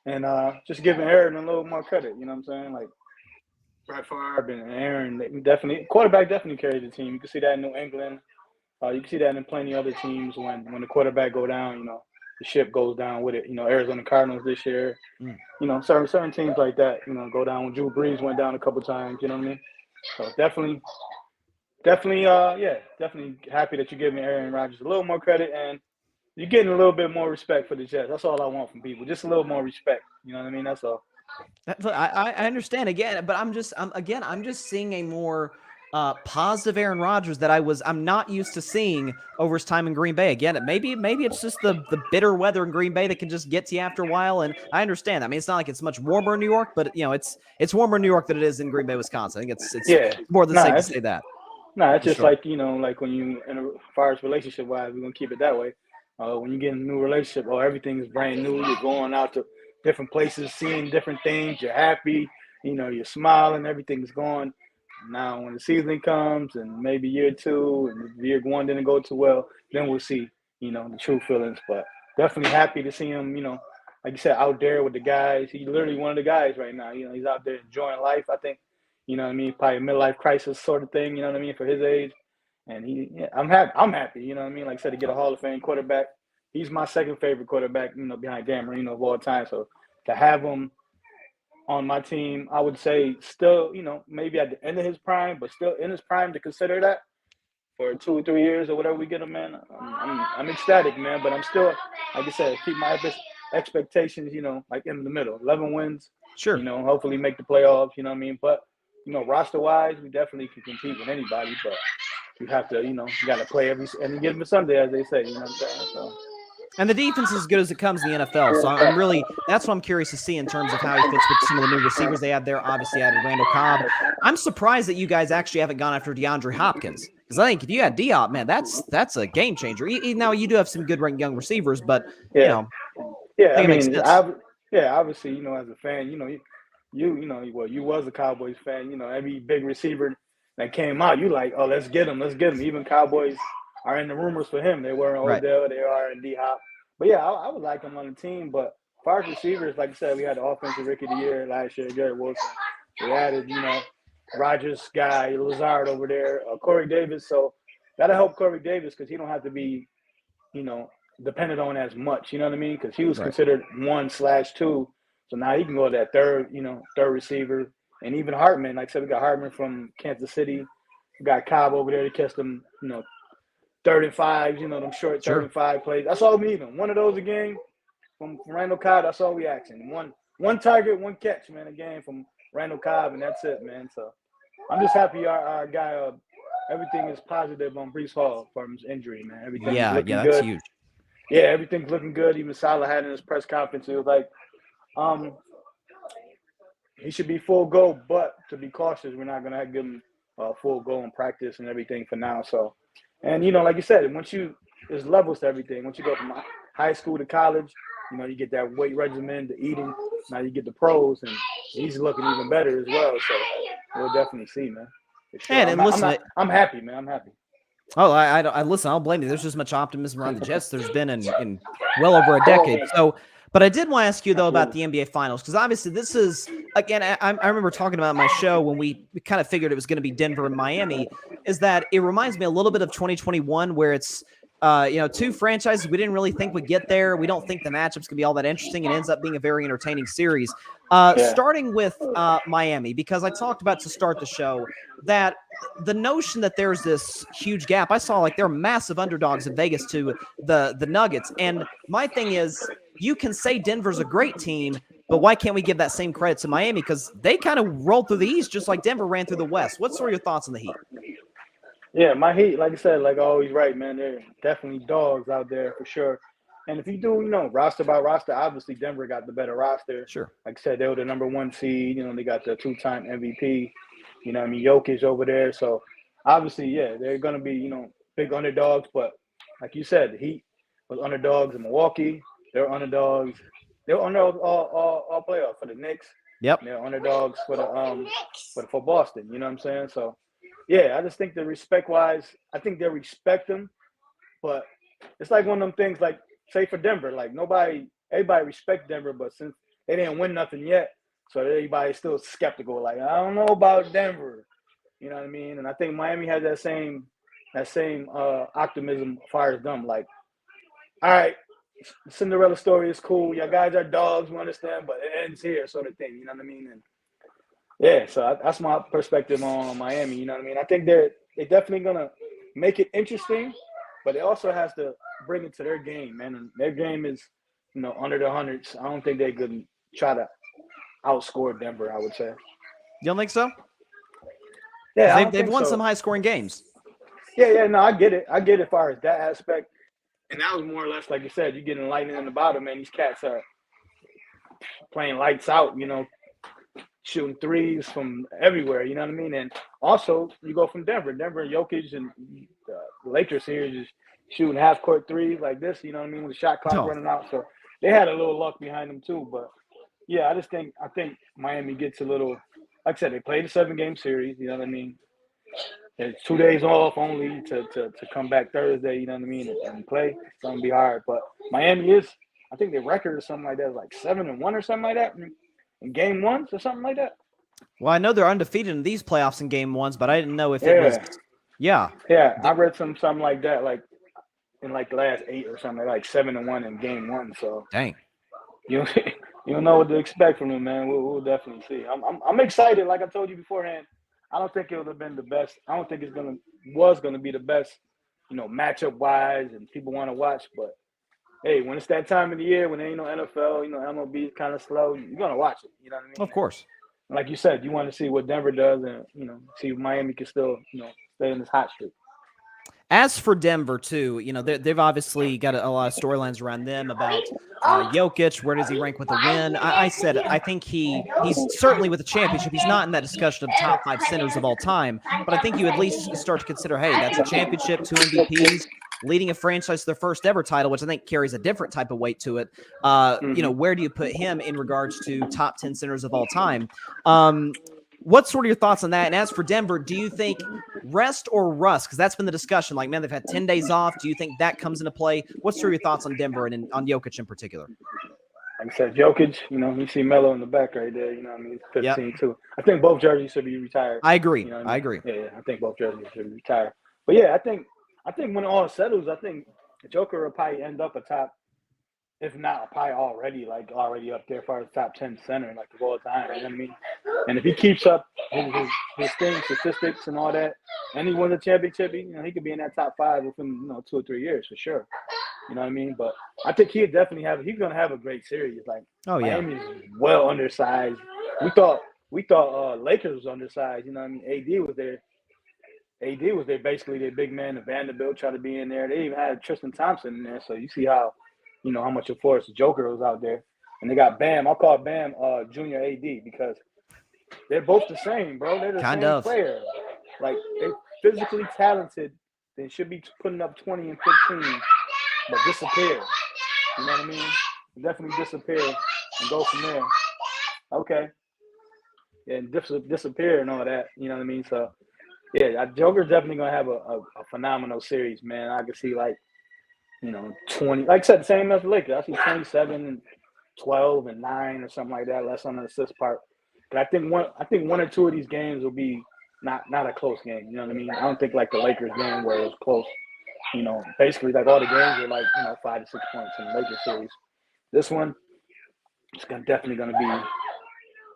S2: and just giving Aaron a little more credit. You know what I'm saying? Like Brett Favre and Aaron, quarterback definitely carries the team. You can see that in New England. You can see that in plenty of other teams when the quarterback go down. You know, the ship goes down with it. You know, Arizona Cardinals this year. You know, certain teams like that, you know, go down. When Drew Brees went down a couple times, you know what I mean? So definitely happy that you're giving Aaron Rodgers a little more credit and you're getting a little bit more respect for the Jets. That's all I want from people, just a little more respect. You know what I mean? That's all.
S1: I understand again, but I'm just seeing a more positive Aaron Rodgers that I'm not used to seeing over his time in Green Bay. Again, maybe it's just the bitter weather in Green Bay that can just get to you after a while. And I understand. I mean, it's not like it's much warmer in New York, but you know, it's warmer in New York than it is in Green Bay, Wisconsin. I think it's more than safe to say that.
S2: No, it's just sure. Like, you know, like when you in as far as relationship wise, we're gonna keep it that way. When you get in a new relationship, everything is brand new. You're going out to different places, seeing different things. You're happy, you know, you're smiling, everything's going. Now, when the season comes and maybe year two and year one didn't go too well, then we'll see, you know, the true feelings. But definitely happy to see him, you know, like you said, out there with the guys. He's literally one of the guys right now. You know, he's out there enjoying life, I think. You know what I mean? Probably a midlife crisis sort of thing, you know what I mean, for his age. And I'm happy, you know what I mean? Like I said, to get a Hall of Fame quarterback. He's my second favorite quarterback, you know, behind Dan Marino of all time. So to have him on my team, I would say still, you know, maybe at the end of his prime, but still in his prime to consider that for 2 or 3 years or whatever we get him, man. I'm ecstatic, man, but I'm still, like I said, keep my expectations, you know, like in the middle. 11 wins,
S1: sure.
S2: You know, hopefully make the playoffs, you know what I mean? But, you know, roster-wise, we definitely can compete with anybody, but you have to, you know, you got to play every given Sunday, as they say, you know what I'm saying? So.
S1: And the defense is as good as it comes in the NFL. So that's what I'm curious to see in terms of how he fits with some of the new receivers they have there. Obviously added Randall Cobb. I'm surprised that you guys actually haven't gone after DeAndre Hopkins. Because I think if you had D-Hop, man, that's a game changer. Now you do have some good young receivers, but you know.
S2: Yeah, I mean, obviously, you know, as a fan, you know, you was a Cowboys fan, you know, every big receiver that came out, you like, oh, let's get him. Even Cowboys are in the rumors for him. They were in Odell, They are in D-Hop. But, yeah, I would like him on the team. But as far as receivers, like I said, we had the offensive rookie of the year last year, Garrett Wilson. We added, you know, Rodgers guy, Lazard over there, Corey Davis. So that'll help Corey Davis because he don't have to be, you know, dependent on as much. You know what I mean? Because he was considered 1/2. So now he can go to that third receiver. And even Hartman, like I said, we got Hartman from Kansas City. We got Cobb over there to catch them, you know, 3rd and 5s, you know, them short 3rd and 5 plays. That's all we even. One of those a game from Randall Cobb, that's all we asking. One target, one catch, man, a game from Randall Cobb, and that's it, man. So I'm just happy our guy, everything is positive on Breece Hall from his injury, man. Everything's looking good.
S1: That's huge.
S2: Yeah, everything's looking good. Even Salah had in his press conference, he was like, he should be full go, but to be cautious, we're not going to give him full go in practice and everything for now. So, and, you know, like you said, there's levels to everything. Once you go from high school to college, you know, you get that weight regimen, the eating. Now you get the pros, and he's looking even better as well. So we'll definitely see, man. Sure. I'm happy, man. I'm happy.
S1: Oh, I listen, I don't blame you. There's just much optimism around the Jets there's been in well over a decade. So, But I did want to ask you, though,
S2: Absolutely.
S1: about the NBA Finals, because obviously this is, again, I remember talking about my show when we kind of figured it was going to be Denver and Miami, is that it reminds me a little bit of 2021 where it's, two franchises we didn't really think would get there. We don't think the matchup's going to be all that interesting. It ends up being a very entertaining series. Starting with Miami, because I talked about to start the show that the notion that there's this huge gap. I saw like they're massive underdogs in Vegas to the Nuggets. And my thing is, you can say Denver's a great team, but why can't we give that same credit to Miami? Because they kind of rolled through the East just like Denver ran through the West. What's sort of your thoughts on the Heat?
S2: Yeah, my Heat, like I said, like always, right, man. They're definitely dogs out there for sure. And if you do, roster by roster, obviously Denver got the better roster.
S1: Sure.
S2: Like I said, they were the number 1 seed. They got the 2-time MVP. Jokic over there. So obviously, yeah, they're gonna be, big underdogs. But like you said, the Heat was underdogs in Milwaukee. They're underdogs. They were underdogs all playoff for the Knicks.
S1: Yep.
S2: They're underdogs for Boston. You know what I'm saying? So yeah, I just think the respect-wise, I think they respect them, but it's like one of them things. Like say for Denver, like everybody respect Denver, but since they didn't win nothing yet, so everybody's still skeptical. Like I don't know about Denver, you know what I mean? And I think Miami has that same optimism as far as them. Like, all right, Cinderella story is cool. Y'all guys are dogs, we understand, but it ends here, sort of thing. You know what I mean? And yeah, so that's my perspective on Miami. You know what I mean? I think they're definitely gonna make it interesting, but it also has to bring it to their game, man. And their game is, under the hundreds. I don't think they could try to outscore Denver, I would say.
S1: You don't think so?
S2: Yeah,
S1: they've won some high-scoring games.
S2: Yeah, no, I get it. As far as that aspect. And that was more or less, like you said, you're getting lightning in the bottom, man. These cats are playing lights out, shooting threes from everywhere, you know what I mean? And also, you go from Denver. Denver and Jokic and the Lakers here is just shooting half-court threes like this, you know what I mean, with the shot clock running out. So they had a little luck behind them too. But, yeah, I think Miami gets a little – like I said, they played a 7-game series, you know what I mean? There's 2 days off only to come back Thursday, you know what I mean, and play. It's going to be hard. But Miami is – I think their record or something like that is like 7-1 or something like that. In game ones or something like that.
S1: Well, I know they're undefeated in these playoffs in game ones, but I didn't know if it was. Yeah.
S2: Yeah, I read something like that, like in like the last 8 or something, like 7-1 in game 1. So
S1: dang,
S2: you don't know what to expect from them, man. We'll definitely see. I'm excited. Like I told you beforehand, I don't think it would have been the best. I don't think was gonna be the best, matchup wise, and people want to watch, but. Hey, when it's that time of the year, when there ain't no NFL, MLB is kind of slow, you're going to watch it. You know what I mean?
S1: Of course.
S2: And like you said, you want to see what Denver does and, see if Miami can still, stay in this hot streak.
S1: As for Denver, too, they've obviously got a lot of storylines around them about Jokic. Where does he rank with a win? I said I think he's certainly with the championship. He's not in that discussion of top 5 centers of all time, but I think you at least start to consider, hey, that's a championship, 2 MVPs. Leading a franchise to their first ever title, which I think carries a different type of weight to it. Where do you put him in regards to top 10 centers of all time? What's sort of your thoughts on that? And as for Denver, do you think rest or rust? Because that's been the discussion. Like, man, they've had 10 days off. Do you think that comes into play? What's sort of your thoughts on Denver and on Jokic in particular?
S2: Like I said, Jokic, you see Melo in the back right there. You know what I mean? 15 too. I think both jerseys should be retired.
S1: I agree.
S2: I agree. Yeah, I think both jerseys should be retired. But yeah, I think when it all settles, I think Joker will probably end up a top, if not probably already up there as far as top 10 center like of all time. You know what I mean? And if he keeps up his statistics and all that, and he wins a championship, he could be in that top 5 within 2 or 3 years for sure. You know what I mean? But I think he's going to have a great series. Like, Miami's well undersized. We thought Lakers was undersized. You know what I mean? AD was there. Basically their big man. The Vanderbilt tried to be in there. They even had Tristan Thompson in there. So you see how, how much of force Joker was out there. And they got Bam. I'll call Bam Junior AD because they're both the same, bro. They're the same player. Like, they're physically talented. They should be putting up 20 and 15, but disappear. You know what I mean? Definitely disappear and go from there. Okay. And disappear and all that. You know what I mean? So, yeah, Joker's definitely going to have a phenomenal series, man. I can see, 20. Like I said, the same as the Lakers. I see 27 12 and 9 or something like that, less on the assist part. But I think one or two of these games will be not a close game. You know what I mean? I don't think like the Lakers game where it was close. You know, basically like all the games were like 5 to 6 points in the Lakers series. This one, it's definitely going to be,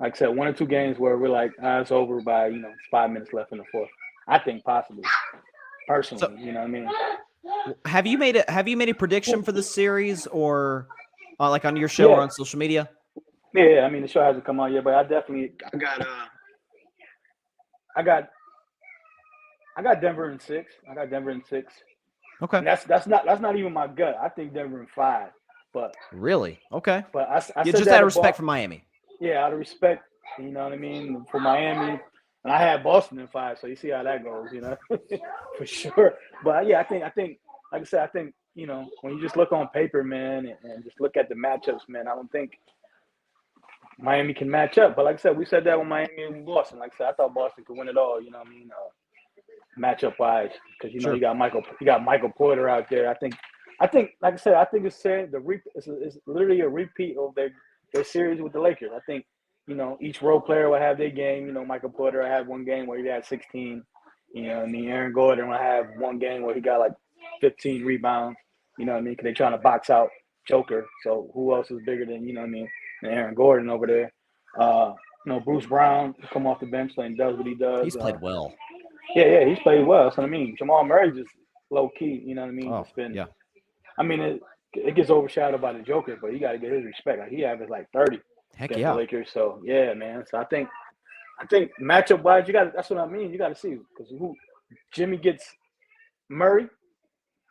S2: like I said, one or two games where we're like, it's over by 5 minutes left in the fourth. I think possibly, personally. So, you know what I mean?
S1: Have you made a prediction for the series or like on your show or on social media?
S2: Yeah, I mean the show hasn't come out yet, but I got Denver in 6. I got Denver in 6.
S1: Okay.
S2: And that's not even my gut. I think Denver in 5. But
S1: really? Okay.
S2: But I said
S1: just out of respect for Miami.
S2: Yeah, out of respect, you know what I mean, for Miami. And I had Boston in 5, so you see how that goes, for sure. But yeah, I think, like I said, when you just look on paper, man, and just look at the matchups, man, I don't think Miami can match up. But like I said, we said that with Miami and Boston. Like I said, I thought Boston could win it all, matchup wise, because
S1: sure.
S2: you got Michael Porter out there. I think, like I said, it's literally a repeat of their series with the Lakers. I think. Each role player will have their game. Michael Porter will have one game where he had 16. Aaron Gordon will have one game where he got like 15 rebounds. Because they're trying to box out Joker. So who else is bigger than, than Aaron Gordon over there? Bruce Brown come off the bench and does what he does.
S1: He's played well.
S2: Yeah, he's played well. That's what I mean. Jamal Murray just low key. You know what I mean?
S1: Oh, yeah.
S2: I mean, it gets overshadowed by the Joker, but you got to get his respect. Like he averaged like 30.
S1: Heck yeah.
S2: The Lakers. So yeah, man. So I think matchup wise, that's what I mean. You got to see because Jimmy gets Murray,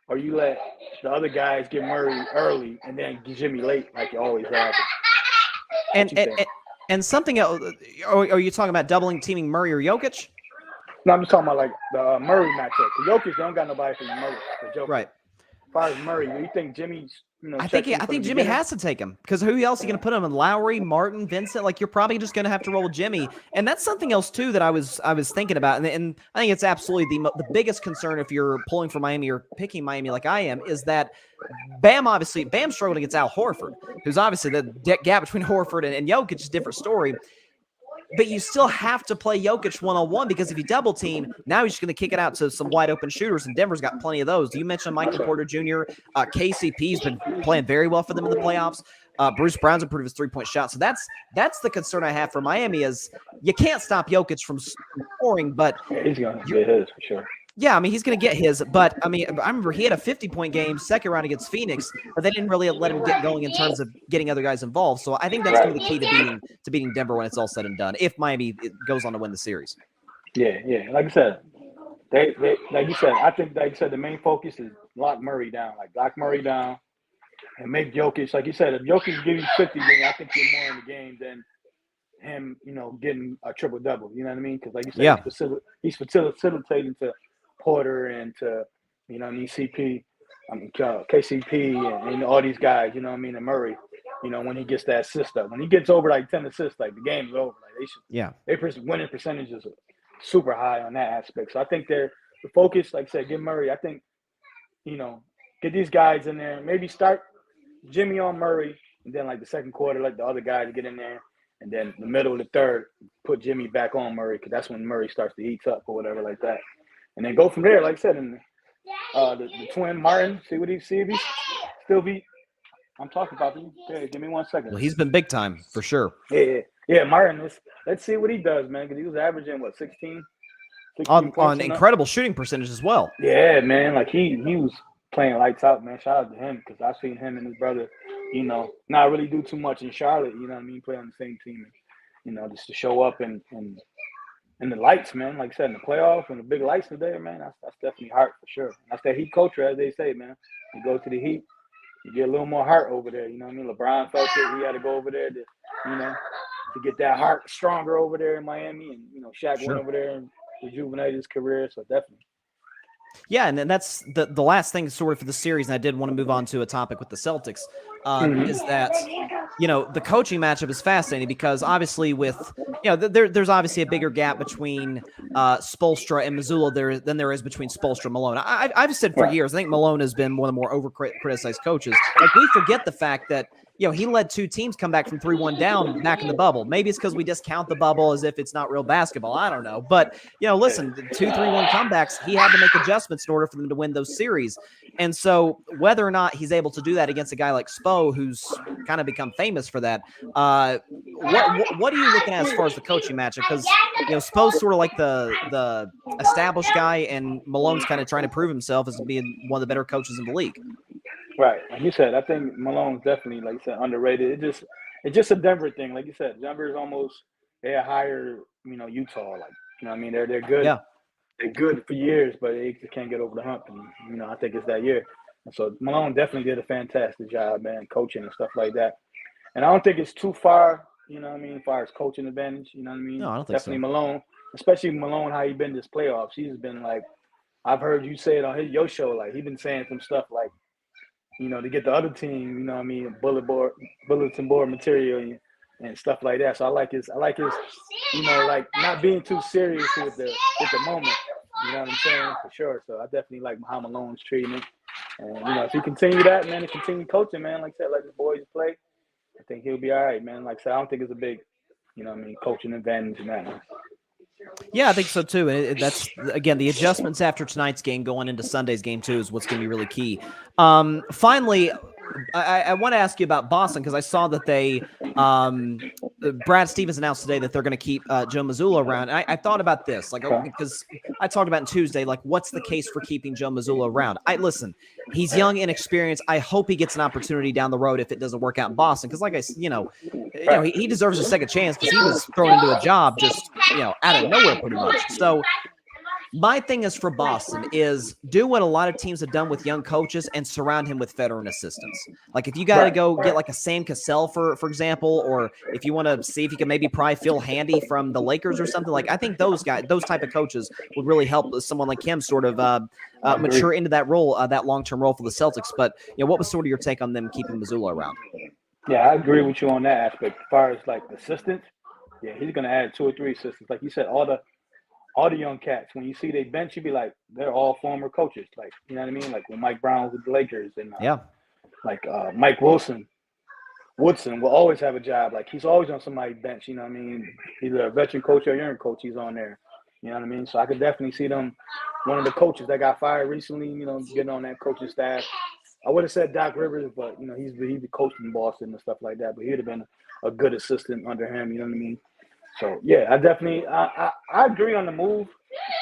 S2: or you let the other guys get Murray early and then get Jimmy late, like you always have.
S1: And something else. Are you talking about teaming Murray or Jokic?
S2: No, I'm just talking about like the Murray matchup. The Jokic don't got nobody for Murray. The Joker.
S1: Right.
S2: As far as Murray, you think Jimmy's?
S1: I think Jimmy has to take him because who else are you going to put him in? Lowry, Martin, Vincent? Like you're probably just going to have to roll with Jimmy, and that's something else too that I was thinking about, and I think it's absolutely the biggest concern if you're pulling for Miami or picking Miami like I am is that Bam struggled against Al Horford, who's obviously the gap between Horford and Jokic is a different story. But you still have to play Jokic one-on-one because if you double team, now he's just going to kick it out to some wide open shooters, and Denver's got plenty of those. You mentioned Michael Porter Jr. KCP's been playing very well for them in the playoffs. Bruce Brown's improved his three-point shot. So that's the concern I have for Miami is you can't stop Jokic from scoring, but
S2: he's going to get his for sure.
S1: Yeah, I mean, he's going to get his, but I mean, I remember he had a 50-point game second round against Phoenix, but they didn't really let him get going in terms of getting other guys involved. So I think that's going to be the key to beating Denver when it's all said and done, if Miami goes on to win the series.
S2: Yeah. Like I said, they like you said, I think like you said, the main focus is lock Murray down, and make Jokic, like you said, if Jokic gives you 50, then I think you're more in the game than him, getting a triple-double. You know what I mean? Because like you said, he's facilitating to Porter and to, KCP and all these guys, and Murray, when he gets that assist up. When he gets over like 10 assists, like the game's over. Like their winning percentages are super high on that aspect. So I think the focus, like I said, get Murray. I think, get these guys in there. Maybe start Jimmy on Murray, and then like the second quarter, let the other guys get in there. And then the middle of the third, put Jimmy back on Murray because that's when Murray starts to heat up or whatever like that. And then go from there, like I said, and the twin Martin, see if he still be. I'm talking about him. Okay, give me 1 second.
S1: Well, he's been big time for sure.
S2: Yeah, Martin. Let's see what he does, man, because he was averaging 16
S1: on incredible shooting percentage as well.
S2: Yeah, man, like he was playing lights out, man. Shout out to him because I've seen him and his brother, not really do too much in Charlotte. You know what I mean? Play on the same team, and, just to show up and the lights, man. Like I said, in the playoffs and the big lights today, man. That's definitely heart for sure. That's that Heat culture, as they say, man. You go to the Heat, you get a little more heart over there. You know what I mean? LeBron felt it. He had to go over there to, to get that heart stronger over there in Miami, and Shaq went over there and rejuvenated his career. So definitely.
S1: Yeah, and then that's the last thing sort of for the series, and I did want to move on to a topic with the Celtics, is that, the coaching matchup is fascinating because obviously with there's obviously a bigger gap between Spoelstra and Mazzulla than there is between Spoelstra and Malone. I've said for years, I think Malone has been one of the more over-criticized coaches. Like, we forget the fact that, he led two teams come back from 3-1 down back in the bubble. Maybe it's because we discount the bubble as if it's not real basketball. I don't know. But, listen, 2-3-1 comebacks, he had to make adjustments in order for them to win those series. And so whether or not he's able to do that against a guy like Spo, who's kind of become famous for that, what are you looking at as far as the coaching matchup? Because, Spo's sort of like the established guy, and Malone's kind of trying to prove himself as being one of the better coaches in the league.
S2: Right. Like you said, I think Malone's definitely, like you said, underrated. It's just a Denver thing. Like you said, Denver's almost, they're higher, Utah. Like, I mean, they're good.
S1: Yeah.
S2: They're good for years, but they just can't get over the hump. And, I think it's that year. And so Malone definitely did a fantastic job, man, coaching and stuff like that. And I don't think it's too far, as far as coaching advantage,
S1: No, I don't think
S2: definitely
S1: so.
S2: Malone, especially Malone, how he been this playoffs. He's been like, I've heard you say it on your show, like, he's been saying some stuff like, to get the other team, bulletin board material and stuff like that. So I like his, like not being too serious with the moment. You know what I'm saying? For sure. So I definitely like how Malone's treating it. And, if he continue that, man, and continue coaching, man, like I said, let his boys play, I think he'll be all right, man. Like I said, I don't think it's a big, coaching advantage in that.
S1: Yeah, I think so too. And that's, again, the adjustments after tonight's game going into Sunday's game too is what's going to be really key. Finally, I want to ask you about Boston, because I saw that Brad Stevens announced today that they're going to keep Joe Mazzulla around. And I thought about this, because I talked about it Tuesday, what's the case for keeping Joe Mazzulla around? Listen, he's young, inexperienced. I hope he gets an opportunity down the road if it doesn't work out in Boston, because like I said, he deserves a second chance, because he was thrown into a job just, out of nowhere pretty much. So my thing is for Boston is do what a lot of teams have done with young coaches and surround him with veteran assistants. Like, if you got to go get like a Sam Cassell, for example, or if you want to see if you can maybe pry Phil Handy from the Lakers or something, like, I think those type of coaches would really help someone like him sort of mature into that role, that long-term role for the Celtics. But, what was sort of your take on them keeping Mazzulla around?
S2: Yeah, I agree with you on that aspect. As far as like assistants, yeah, he's going to add 2 or 3 assistants. Like you said, all the young cats, when you see they bench, you be like, they're all former coaches. Like, you know what I mean? Like when Mike Brown was with the Lakers, and Mike Woodson will always have a job. Like, he's always on somebody's bench. You know what I mean? Either a veteran coach or a young coach, he's on there. You know what I mean? So I could definitely see them. One of the coaches that got fired recently, getting on that coaching staff. I would have said Doc Rivers, but he's coached in Boston and stuff like that. But he'd have been a good assistant under him. You know what I mean? So yeah, I definitely I agree on the move,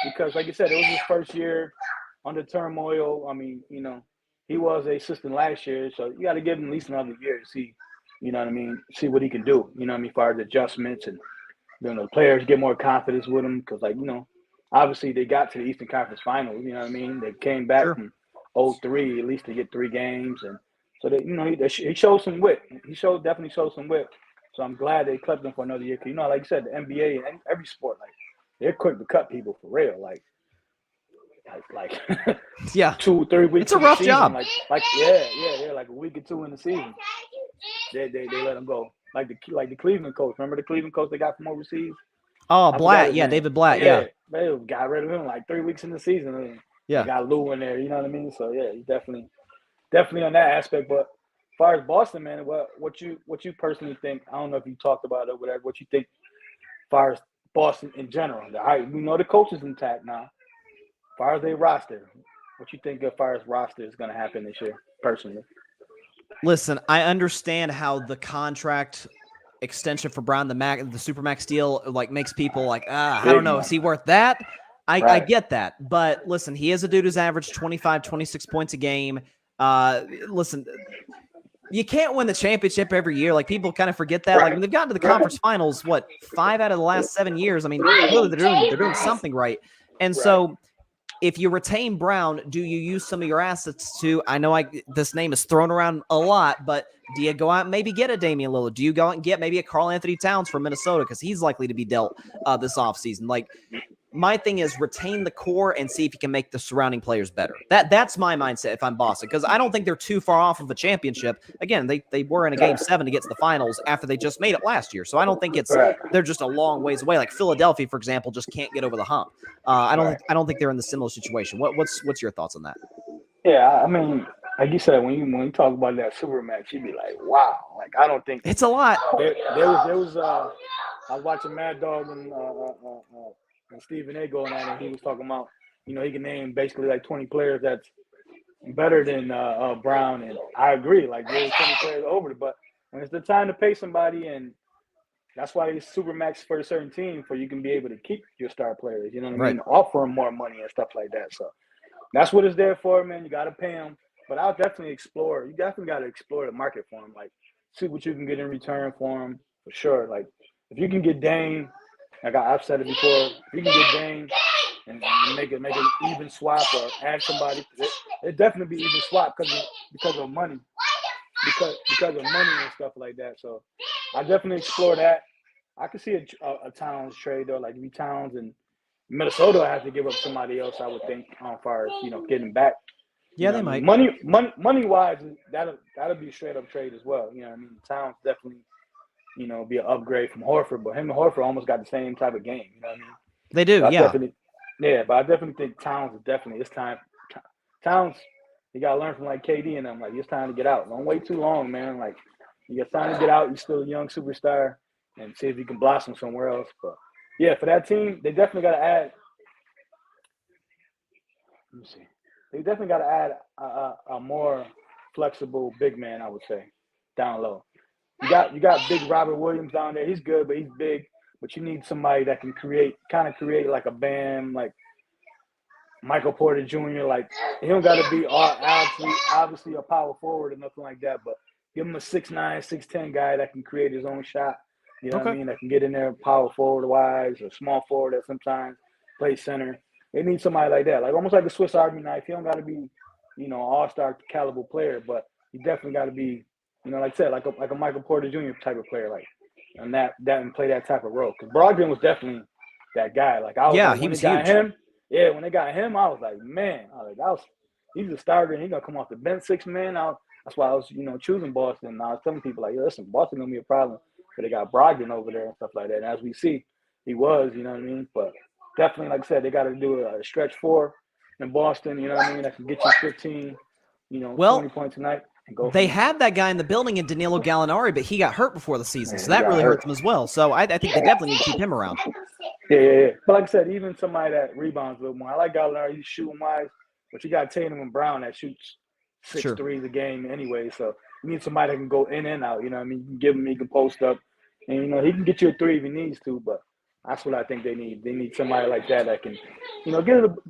S2: because like you said, it was his first year under turmoil. I mean, he was an assistant last year, so you got to give him at least another year to see, see what he can do. As far as adjustments, and the players get more confidence with him, because obviously they got to the Eastern Conference Finals. You know what I mean? They came back from 0-3 at least to get 3 games, and so they he showed some wit. Definitely showed some wit. So I'm glad they kept him for another year. Because, like you said, the NBA and every sport, they're quick to cut people for real. Like
S1: yeah,
S2: 2-3 weeks.
S1: It's a rough job.
S2: Yeah, like a week or 2 in the season, they let them go. Like the Cleveland coach. Remember the Cleveland coach they got from overseas?
S1: Oh, Blatt. Yeah, David Blatt. Yeah,
S2: they got rid of him like 3 weeks in the season. And they got Lou in there. You know what I mean? So yeah, he's definitely on that aspect, but. As far as Boston, man, what you personally think? I don't know if you talked about it or whatever. What you think, as far as Boston in general? We know the coach is intact now. As far as their roster, what you think as far as roster is going to happen this year, personally?
S1: Listen, I understand how the contract extension for Brown, the Supermax deal, makes people I don't know, is he worth that? I get that, but listen, he is a dude who's averaged 25, 26 points a game. Listen. You can't win the championship every year. People kind of forget that. When they've gotten to the conference finals, 5 out of the last 7 years? I mean, really, they're doing something right. And so, if you retain Brown, do you use some of your assets to? I know this name is thrown around a lot, but do you go out and maybe get a Damian Lillard? Do you go out and get maybe a Karl Anthony Towns from Minnesota, because he's likely to be dealt this offseason? my thing is retain the core and see if you can make the surrounding players better. That's my mindset if I'm Boston, because I don't think they're too far off of a championship. Again, they were in a game 7 to get to the finals after they just made it last year. So I don't think they're just a long ways away. Like Philadelphia, for example, just can't get over the hump. I don't think they're in the similar situation. What's your thoughts on that?
S2: Yeah, I mean, like you said, when you talk about that Supermax, you'd be like, wow. Like, I don't think
S1: it's a lot.
S2: There was I was watching Mad Dog and Stephen A. going at it. He was talking about, he can name basically like 20 players that's better than Brown, and I agree. Like, there's 20 players over it, but when it's the time to pay somebody, and that's why it's Supermax for a certain team, for you can be able to keep your star players. You know what I mean? Offer them more money and stuff like that. So that's what it's there for, man. You got to pay them. But I'll definitely explore. You definitely got to explore the market for them. Like, see what you can get in return for them, for sure. Like, if you can get Dame, like I've said it before, if you can get Dame and make it even swap or add somebody, it definitely be even swap because of money, because of money and stuff like that. So I definitely explore that. I could see a Towns trade though, like if Towns and Minnesota have to give up somebody else, I would think, as far as getting back.
S1: Yeah, they might.
S2: Money wise, that'll be a straight up trade as well. You know what I mean? Towns definitely, be an upgrade from Horford, but him and Horford almost got the same type of game. You know what I mean?
S1: They do,
S2: yeah. But I definitely think Towns is definitely, it's time. Towns, you gotta learn from like KD and them. Like, it's time to get out. Don't wait too long, man. Like, you got time to get out. You're still a young superstar, and see if you can blossom somewhere else. But yeah, for that team, they definitely got to add. Let me see. They definitely got to add a more flexible big man, I would say, down low. You got big Robert Williams down there. He's good, but he's big. But you need somebody that can create like a Bam, like Michael Porter Jr. Like, he don't got to be obviously a power forward or nothing like that, but give him a 6'9", 6'10" guy that can create his own shot. You know what I mean? That can get in there power forward wise or small forward that sometimes plays center. They need somebody like that, like almost like a Swiss Army knife. He don't got to be, all-star caliber player, but he definitely got to be, like I said, like a Michael Porter Jr. type of player, like, and that and play that type of role. Because Brogdon was definitely that guy. Like,
S1: he was huge.
S2: When they got him, I was like, man, he's a starter and he's gonna come off the bench, 6 man. That's why I was, choosing Boston. And I was telling people like, listen, Boston gonna be a problem, but they got Brogdon over there and stuff like that. And as we see, he was, you know what I mean, but. Definitely, like I said, they got to do a stretch 4 in Boston, you know what I mean? That can get you 15, 20 points a night and go.
S1: They had that guy in the building in Danilo Gallinari, but he got hurt before the season, so that really hurt them as well. So I think they definitely need to keep him around.
S2: Yeah. But like I said, even somebody that rebounds a little more. I like Gallinari, he's shooting wise, but you got Tatum and Brown that shoots 6 threes a game anyway. So you need somebody that can go in and out, you know what I mean? You can give him, he can post up, and, he can get you a 3 if he needs to, but that's what I think they need. They need somebody like that can, get a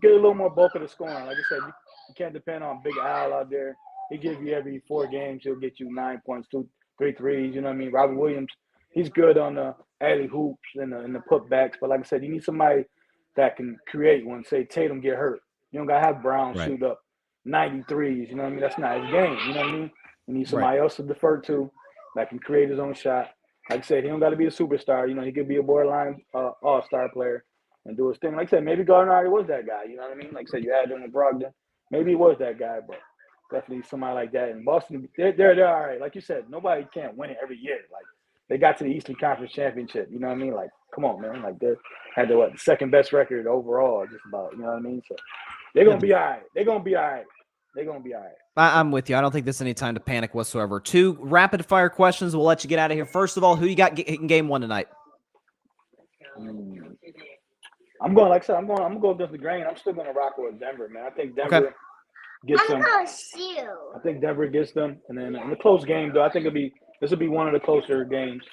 S2: little more bulk of the scoring. Like I said, you can't depend on Big Al out there. He gives you every 4 games, he'll get you 9 points, 2, 3 threes. You know what I mean? Robert Williams, he's good on the alley hoops and the putbacks. But like I said, you need somebody that can create when, say, Tatum get hurt. You don't got to have Brown shoot up 93s. You know what I mean? That's not his game. You know what I mean? You need somebody else to defer to that can create his own shot. Like I said, he don't got to be a superstar. He could be a borderline all-star player and do his thing. Like I said, maybe Gallinari was that guy. You know what I mean? Like I said, you had him with Brogdon. Maybe he was that guy, but definitely somebody like that. And Boston, they're all right. Like you said, nobody can't win it every year. Like, they got to the Eastern Conference Championship. You know what I mean? Like, come on, man. Like, they had the second best record overall, just about. You know what I mean? So they're gonna be all right. They're gonna be all right.
S1: I'm with you. I don't think there's any time to panic whatsoever. 2 rapid fire questions. We'll let you get out of here. First of all, who you got in game 1 tonight?
S2: I'm going to go against the grain. I'm still going to rock with Denver, man. I think Denver gets them. I think Denver gets them. And then in the close game, though, I think this will be one of the closer games.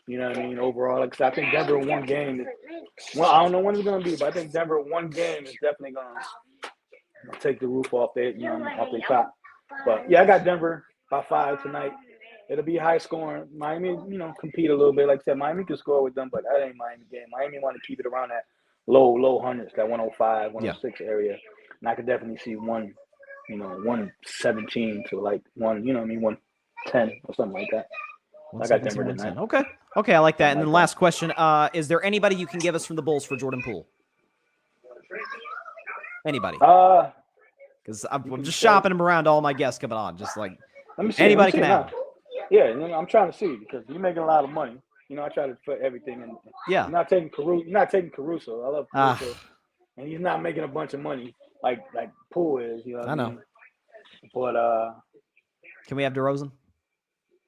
S2: You know what I mean? Overall, like I said, I think Denver one game. Well, I don't know when it's going to be, but I think Denver one game is definitely going to take the roof off their top. But yeah, I got Denver by 5 tonight. It'll be high scoring. Miami, compete a little bit. Like I said, Miami can score with them, but that ain't Miami game. Miami want to keep it around that low hundreds, that 105, 106 area. And I could definitely see 117 to like 110 or something like that. I got Denver tonight.
S1: Okay, I like that. And then last question: is there anybody you can give us from the Bulls for Jordan Poole? Anybody?
S2: Uh,
S1: Because I'm just shopping them around all my guests coming on. Just like
S2: let me see.
S1: anybody can have.
S2: Yeah, I'm trying to see because you're making a lot of money. I try to put everything in.
S1: Yeah.
S2: You're not taking Caruso. I love Caruso, and he's not making a bunch of money like Poole is. You know what I
S1: know.
S2: mean? But
S1: can we have DeRozan?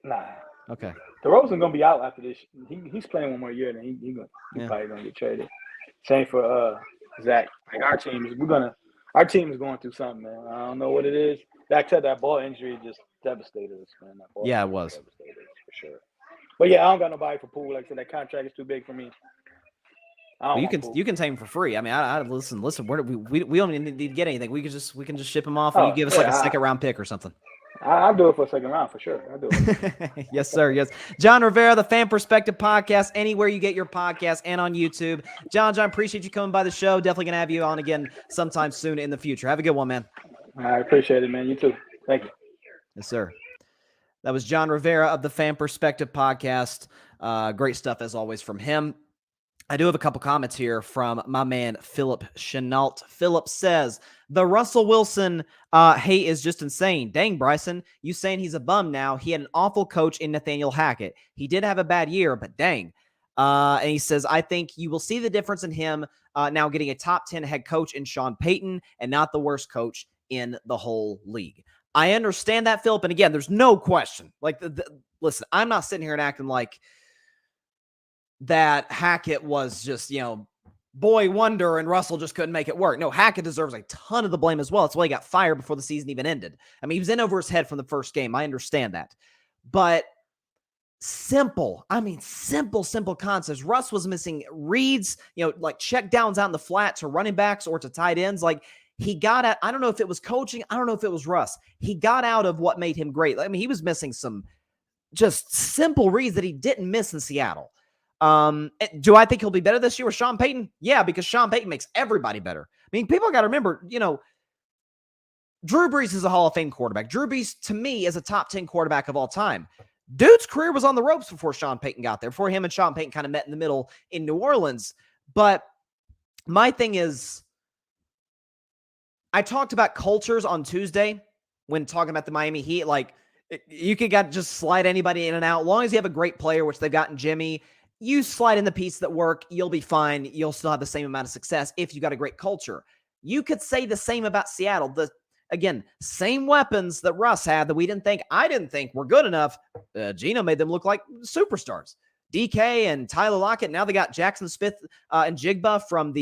S2: Nah.
S1: Okay.
S2: DeRozan gonna be out after this. He's playing one more year, then he's probably gonna get traded. Same for Zach. Like our team is going through something, man. I don't know what it is. That ball injury just devastated us, man.
S1: Yeah, it was
S2: devastated for sure. But yeah, I don't got nobody for Poole. Like I said, that contract is too big for me.
S1: You can take him for free. I mean, I listen. We don't need to get anything. We can just ship him off, and you give us like a second round pick or something.
S2: I'll do it for a second round for sure. I'll do it.
S1: Yes, sir. Yes. John Rivera, the Pham Perspective Podcast, anywhere you get your podcast and on YouTube. John, appreciate you coming by the show. Definitely going to have you on again sometime soon in the future. Have a good one, man.
S2: I appreciate it, man. You too. Thank you.
S1: Yes, sir. That was John Rivera of the Pham Perspective Podcast. Great stuff, as always, from him. I do have a couple comments here from my man, Philip Chenault. Philip says, the Russell Wilson hate is just insane. Dang, Bryson, you saying he's a bum now. He had an awful coach in Nathaniel Hackett. He did have a bad year, but dang. And he says, I think you will see the difference in him now getting a top 10 head coach in Sean Payton and not the worst coach in the whole league. I understand that, Philip. And again, there's no question. Like, listen, I'm not sitting here and acting like that Hackett was just, boy wonder and Russell just couldn't make it work. No, Hackett deserves a ton of the blame as well. That's why he got fired before the season even ended. I mean, he was in over his head from the first game. I understand that. But simple concepts. Russ was missing reads, like check downs out in the flat to running backs or to tight ends. Like, he got at, I don't know if it was coaching. I don't know if it was Russ. He got out of what made him great. I mean, he was missing some just simple reads that he didn't miss in Seattle. Do I think he'll be better this year with Sean Payton? Yeah, because Sean Payton makes everybody better. I mean, people got to remember, Drew Brees is a Hall of Fame quarterback. Drew Brees, to me, is a top 10 quarterback of all time. Dude's career was on the ropes before Sean Payton got there, before him and Sean Payton kind of met in the middle in New Orleans. But my thing is, I talked about cultures on Tuesday when talking about the Miami Heat. Like, you could just slide anybody in and out. As long as you have a great player, which they've got in Jimmy, you slide in the pieces that work, you'll be fine. You'll still have the same amount of success if you got a great culture. You could say the same about Seattle. Again, same weapons that Russ had that I didn't think were good enough. Geno made them look like superstars. DK and Tyler Lockett. Now they got Jackson Smith and Jigba from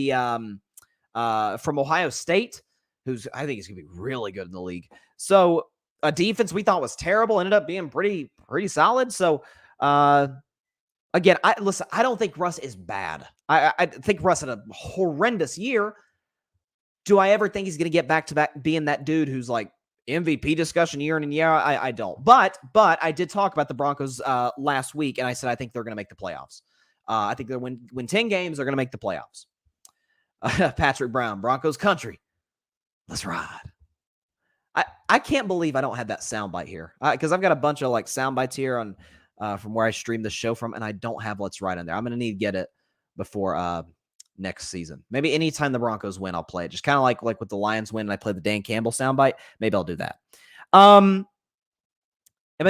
S1: from Ohio State, who's I think is going to be really good in the league. So a defense we thought was terrible ended up being pretty solid. So again, I don't think Russ is bad. I think Russ had a horrendous year. Do I ever think he's going to get back to back being that dude who's like MVP discussion year in and year out? I don't. But I did talk about the Broncos last week, and I said I think they're going to make the playoffs. I think they're win 10 games. They're going to make the playoffs. Patrick Brown, Broncos country. Let's ride. I can't believe I don't have that soundbite here because I've got a bunch of like sound bites here on from where I stream the show from, and I don't have Let's Ride on there. I'm going to need to get it before next season. Maybe anytime the Broncos win, I'll play it. Just kind of like with the Lions win and I play the Dan Campbell soundbite. Maybe I'll do that. But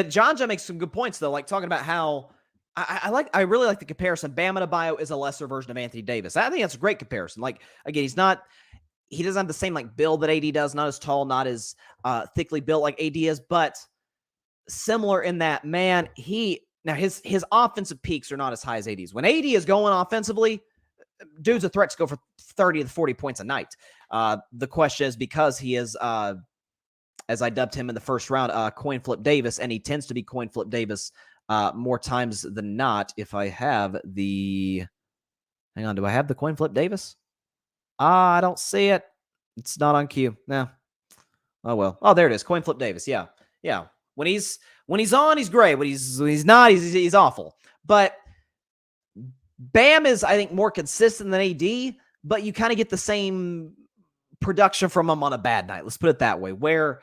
S1: John makes some good points though, like talking about how I really like the comparison. Bam Adebayo is a lesser version of Anthony Davis. I think that's a great comparison. Like, again, he doesn't have the same like build that AD does, not as tall, not as thickly built like AD is, but similar in that, man, his offensive peaks are not as high as AD's. When AD is going offensively, dude's a threat to go for 30 to 40 points a night. The question is because he is, as I dubbed him in the first round, coin flip Davis, and he tends to be coin flip Davis more times than not. If I have do I have the coin flip Davis? I don't see it. It's not on cue. No. Oh, well. Oh, there it is. Coin flip Davis. Yeah. Yeah. When he's on, he's great. When he's not, he's awful. But Bam is, I think, more consistent than AD, but you kind of get the same production from him on a bad night. Let's put it that way. Where,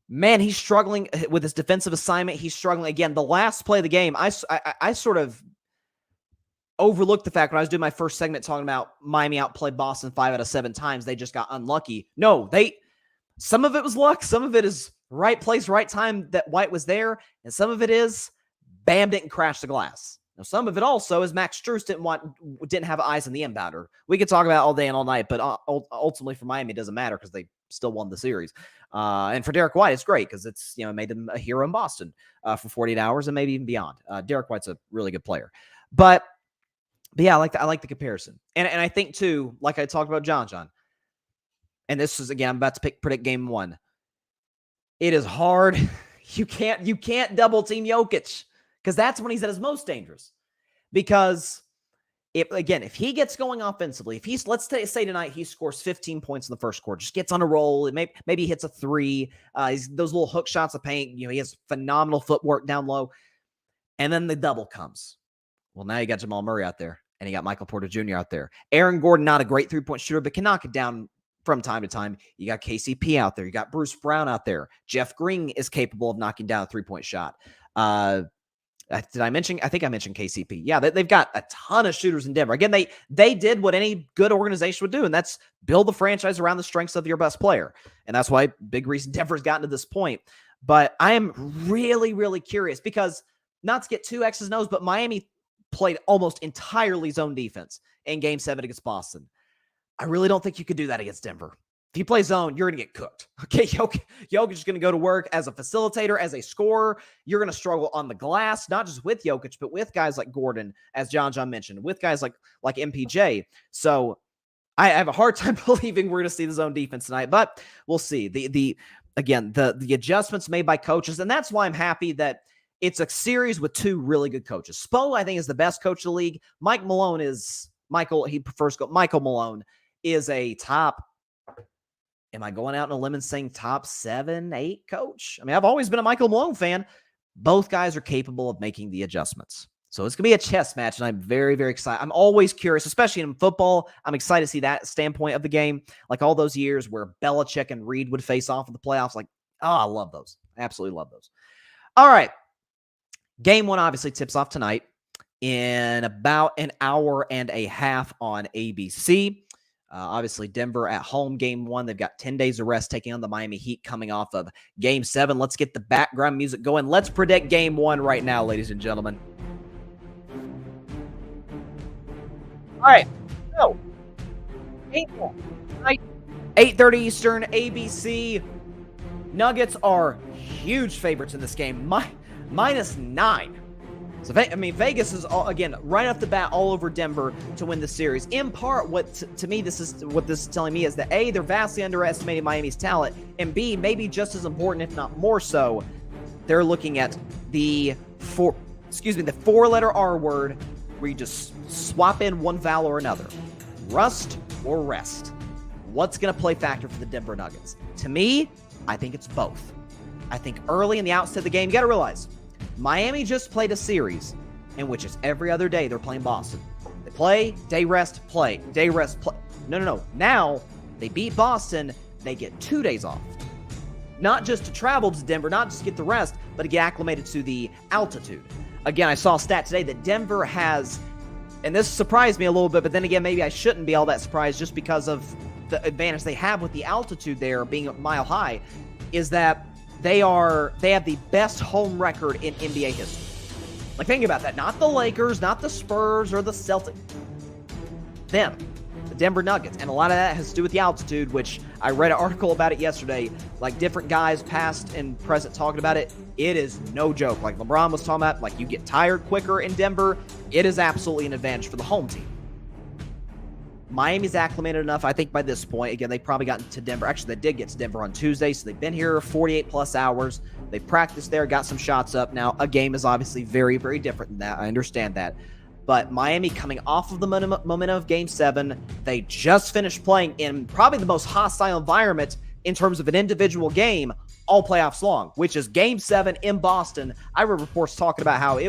S1: man, he's struggling with his defensive assignment. He's struggling again. The last play of the game, I sort of overlooked the fact when I was doing my first segment talking about Miami outplayed Boston 5 out of 7 times. They just got unlucky. No, some of it was luck. Some of it is right place, right time that White was there. And some of it is Bam didn't crash the glass. Now, some of it also is Max Strus didn't have eyes in the inbounder. We could talk about it all day and all night, but ultimately for Miami, it doesn't matter because they still won the series. And for Derek White, it's great because it's, made him a hero in Boston for 48 hours and maybe even beyond. Derek White's a really good player. But yeah, I like the comparison. And I think too, like I talked about John, and this is, again, I'm about to predict game 1. It is hard. You can't double team Jokic because that's when he's at his most dangerous. Because if he gets going offensively, if let's say tonight he scores 15 points in the first quarter, just gets on a roll, maybe he hits a 3, those little hook shots of paint, he has phenomenal footwork down low, and then the double comes. Well, now you got Jamal Murray out there, and you got Michael Porter Jr. out there. Aaron Gordon, not a great three-point shooter, but can knock it down from time to time. You got KCP out there. You got Bruce Brown out there. Jeff Green is capable of knocking down a three-point shot. Did I mention? I think I mentioned KCP. Yeah, they've got a ton of shooters in Denver. Again, they did what any good organization would do, and that's build the franchise around the strengths of your best player. And that's why big reason Denver's gotten to this point. But I am really, really curious because not to get too X's and O's, but Miami played almost entirely zone defense in Game 7 against Boston. I really don't think you could do that against Denver. If you play zone, you're going to get cooked. Okay, Jokic is going to go to work as a facilitator, as a scorer. You're going to struggle on the glass, not just with Jokic, but with guys like Gordon, as John mentioned, with guys like MPJ. So I have a hard time believing we're going to see the zone defense tonight, but we'll see. The adjustments made by coaches, and that's why I'm happy that it's a series with 2 really good coaches. Spo, I think, is the best coach of the league. Michael Malone is a top. Am I going out on a limb and saying top 7, 8 coach? I mean, I've always been a Michael Malone fan. Both guys are capable of making the adjustments. So it's going to be a chess match, and I'm very, very excited. I'm always curious, especially in football. I'm excited to see that standpoint of the game. Like all those years where Belichick and Reed would face off in the playoffs. I love those. I absolutely love those. All right. Game 1 obviously tips off tonight in about an hour and a half on ABC. Obviously, Denver at home, game 1. They've got 10 days of rest taking on the Miami Heat coming off of game 7. Let's get the background music going. Let's predict game 1 right now, ladies and gentlemen. All right. So, game 1. Tonight, 8:30 Eastern, ABC. Nuggets are huge favorites in this game. -9. So, Vegas is, again, right off the bat, all over Denver to win the series. In part, to me, this is telling me is that, A, they're vastly underestimating Miami's talent, and B, maybe just as important, if not more so, they're looking at the 4-letter R word where you just swap in one vowel or another. Rust or rest. What's going to play factor for the Denver Nuggets? To me, I think it's both. I think early in the outset of the game, you got to realize, Miami just played a series in which it's every other day they're playing Boston. They play, day rest, play, day rest, play. No. Now, they beat Boston, they get 2 days off. Not just to travel to Denver, not just to get the rest, but to get acclimated to the altitude. Again, I saw a stat today that Denver has, and this surprised me a little bit, but then again, maybe I shouldn't be all that surprised just because of the advantage they have with the altitude there being a mile high, is that they have the best home record in NBA history. Think about that. Not the Lakers, not the Spurs or the Celtics. Them, the Denver Nuggets. And a lot of that has to do with the altitude, which I read an article about it yesterday. Different guys, past and present, talking about it. It is no joke. LeBron was talking about, you get tired quicker in Denver. It is absolutely an advantage for the home team. Miami's acclimated enough, I think, by this point. Again, they probably got to Denver. Actually, they did get to Denver on Tuesday, so they've been here 48-plus hours. They practiced there, got some shots up. Now, a game is obviously very, very different than that. I understand that. But Miami coming off of the momentum of Game 7, they just finished playing in probably the most hostile environment in terms of an individual game all playoffs long, which is Game 7 in Boston. I read reports talking about how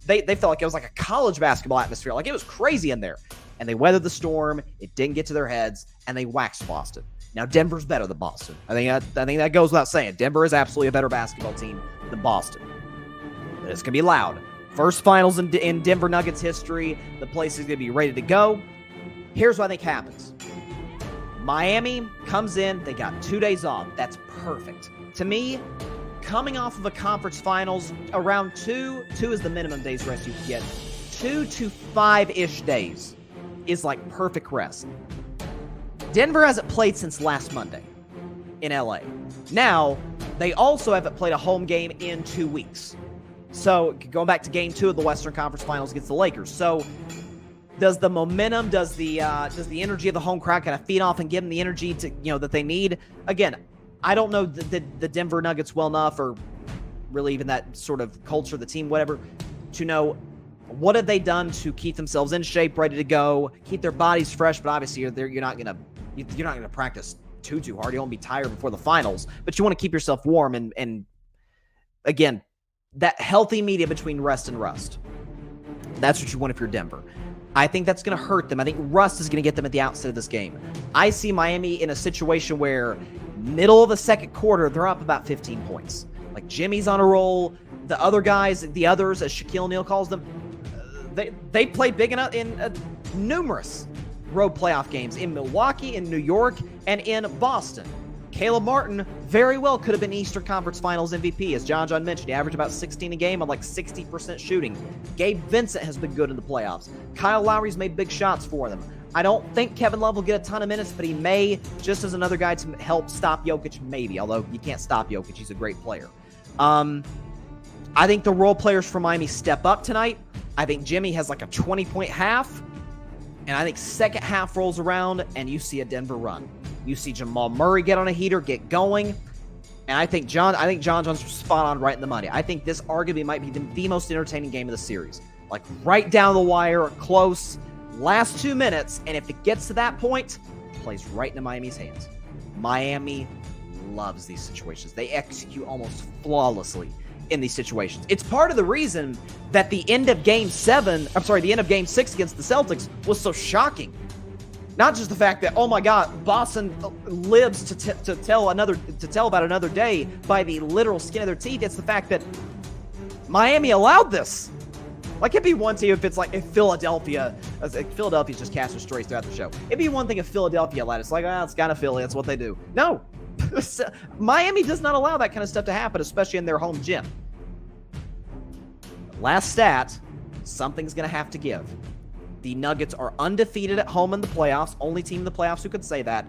S1: they felt like it was like a college basketball atmosphere. It was crazy in there. And they weathered the storm. It didn't get to their heads, and they waxed Boston. Now, Denver's better than Boston. I think that goes without saying. Denver is absolutely a better basketball team than Boston. But it's going to be loud. First finals in Denver Nuggets history. The place is going to be ready to go. Here's what I think happens. Miami comes in. They got 2 days off. That's perfect. To me, coming off of a conference finals, around two is the minimum days rest you can get. 2 to 5-ish days is like perfect rest. Denver hasn't played since last Monday in LA. Now, they also haven't played a home game in 2 weeks. So, going back to game 2 of the Western Conference Finals against the Lakers. So, does the momentum, does the energy of the home crowd kind of feed off and give them the energy to that they need? Again, I don't know the Denver Nuggets well enough, or really even that sort of culture, the team, whatever, to know what have they done to keep themselves in shape, ready to go, keep their bodies fresh. But obviously, you're not gonna practice too hard. You won't be tired before the finals, but you want to keep yourself warm and again, that healthy medium between rest and rust. That's what you want if you're Denver. I think that's going to hurt them. I think rust is going to get them at the outset of this game. I see Miami in a situation where middle of the second quarter, they're up about 15 points. Like Jimmy's on a roll. The other guys, the others, as Shaquille O'Neal calls them, they play big enough in numerous road playoff games in Milwaukee, in New York, and in Boston. Caleb Martin very well could have been Eastern Conference Finals MVP. As John mentioned, he averaged about 16 a game on like 60% shooting. Gabe Vincent has been good in the playoffs. Kyle Lowry's made big shots for them. I don't think Kevin Love will get a ton of minutes, but he may, just as another guy to help stop Jokic, maybe. Although you can't stop Jokic, he's a great player. I think the role players for Miami step up tonight. I think Jimmy has like a 20-point half. And I think second half rolls around and you see a Denver run. You see Jamal Murray get on a heater, get going. And I think John's spot on right in the money. I think this arguably might be the most entertaining game of the series. Like right down the wire, close, last 2 minutes. And if it gets to that point, it plays right into Miami's hands. Miami loves these situations. They execute almost flawlessly in these situations. It's part of the reason that the end of game 6 against the Celtics was so shocking. Not just the fact that, oh my God, Boston lives to tell about another day by the literal skin of their teeth. It's the fact that Miami allowed this. Like, it'd be one thing if Philadelphia's just casting strays throughout the show. It'd be one thing if Philadelphia allowed it. It's like, it's kind of Philly. That's what they do. No. Miami does not allow that kind of stuff to happen, especially in their home gym. Last stat, something's going to have to give. The Nuggets are undefeated at home in the playoffs, only team in the playoffs who could say that.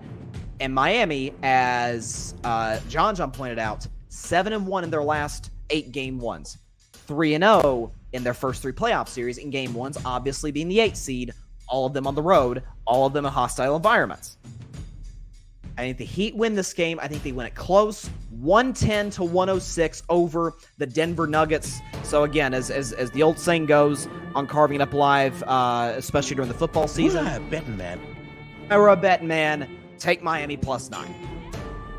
S1: And Miami, as John pointed out, 7-1 in their last 8 game ones. 3-0 in their first 3 playoff series in game ones, obviously being the 8th seed, all of them on the road, all of them in hostile environments. I think the Heat win this game. I think they win it close, 110-106 over the Denver Nuggets. So again, as the old saying goes on Carving It Up Live, especially during the football season,
S3: we're a betting man.
S1: We're a betting man. Take Miami +9.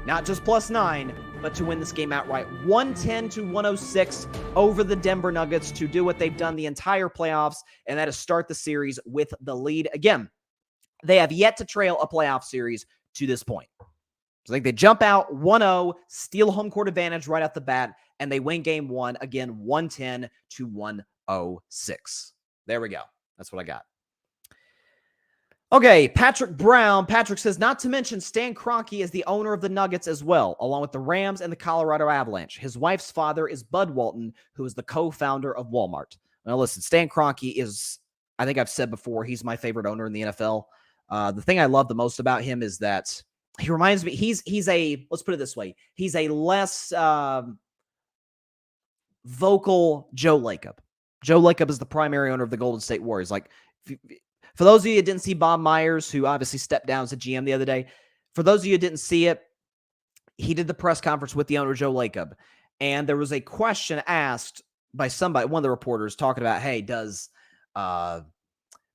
S1: Not just +9, but to win this game outright, 110-106 over the Denver Nuggets to do what they've done the entire playoffs, and that is start the series with the lead. Again, they have yet to trail a playoff series to this point. So I think they jump out 1-0, steal home court advantage right off the bat, and they win game 1, again, 110-106. There we go. That's what I got. Okay, Patrick Brown. Patrick says, not to mention Stan Kroenke is the owner of the Nuggets as well, along with the Rams and the Colorado Avalanche. His wife's father is Bud Walton, who is the co-founder of Walmart. Now listen, Stan Kroenke is, I think I've said before, he's my favorite owner in the NFL. The thing I love the most about him is that he reminds me, he's a, let's put it this way, he's a less vocal Joe Lacob. Joe Lacob is the primary owner of the Golden State Warriors. Like, for those of you who didn't see Bob Myers, who obviously stepped down as a GM the other day, for those of you who didn't see it, he did the press conference with the owner, Joe Lacob. And there was a question asked by somebody, one of the reporters, talking about, hey, does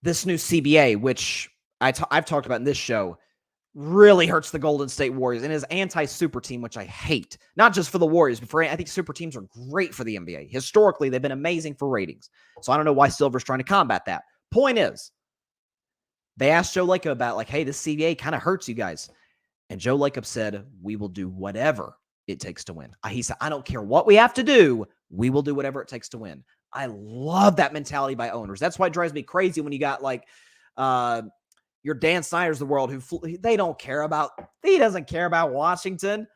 S1: this new CBA, which I've talked about in this show, really hurts the Golden State Warriors and his anti-super team, which I hate. Not just for the Warriors, but I think super teams are great for the NBA. Historically, they've been amazing for ratings. So I don't know why Silver's trying to combat that. Point is, they asked Joe Lacob about, like, hey, this CBA kind of hurts you guys. And Joe Lacob said, we will do whatever it takes to win. He said, I don't care what we have to do. We will do whatever it takes to win. I love that mentality by owners. That's why it drives me crazy when you got like your Dan Snyder's of the world he doesn't care about Washington.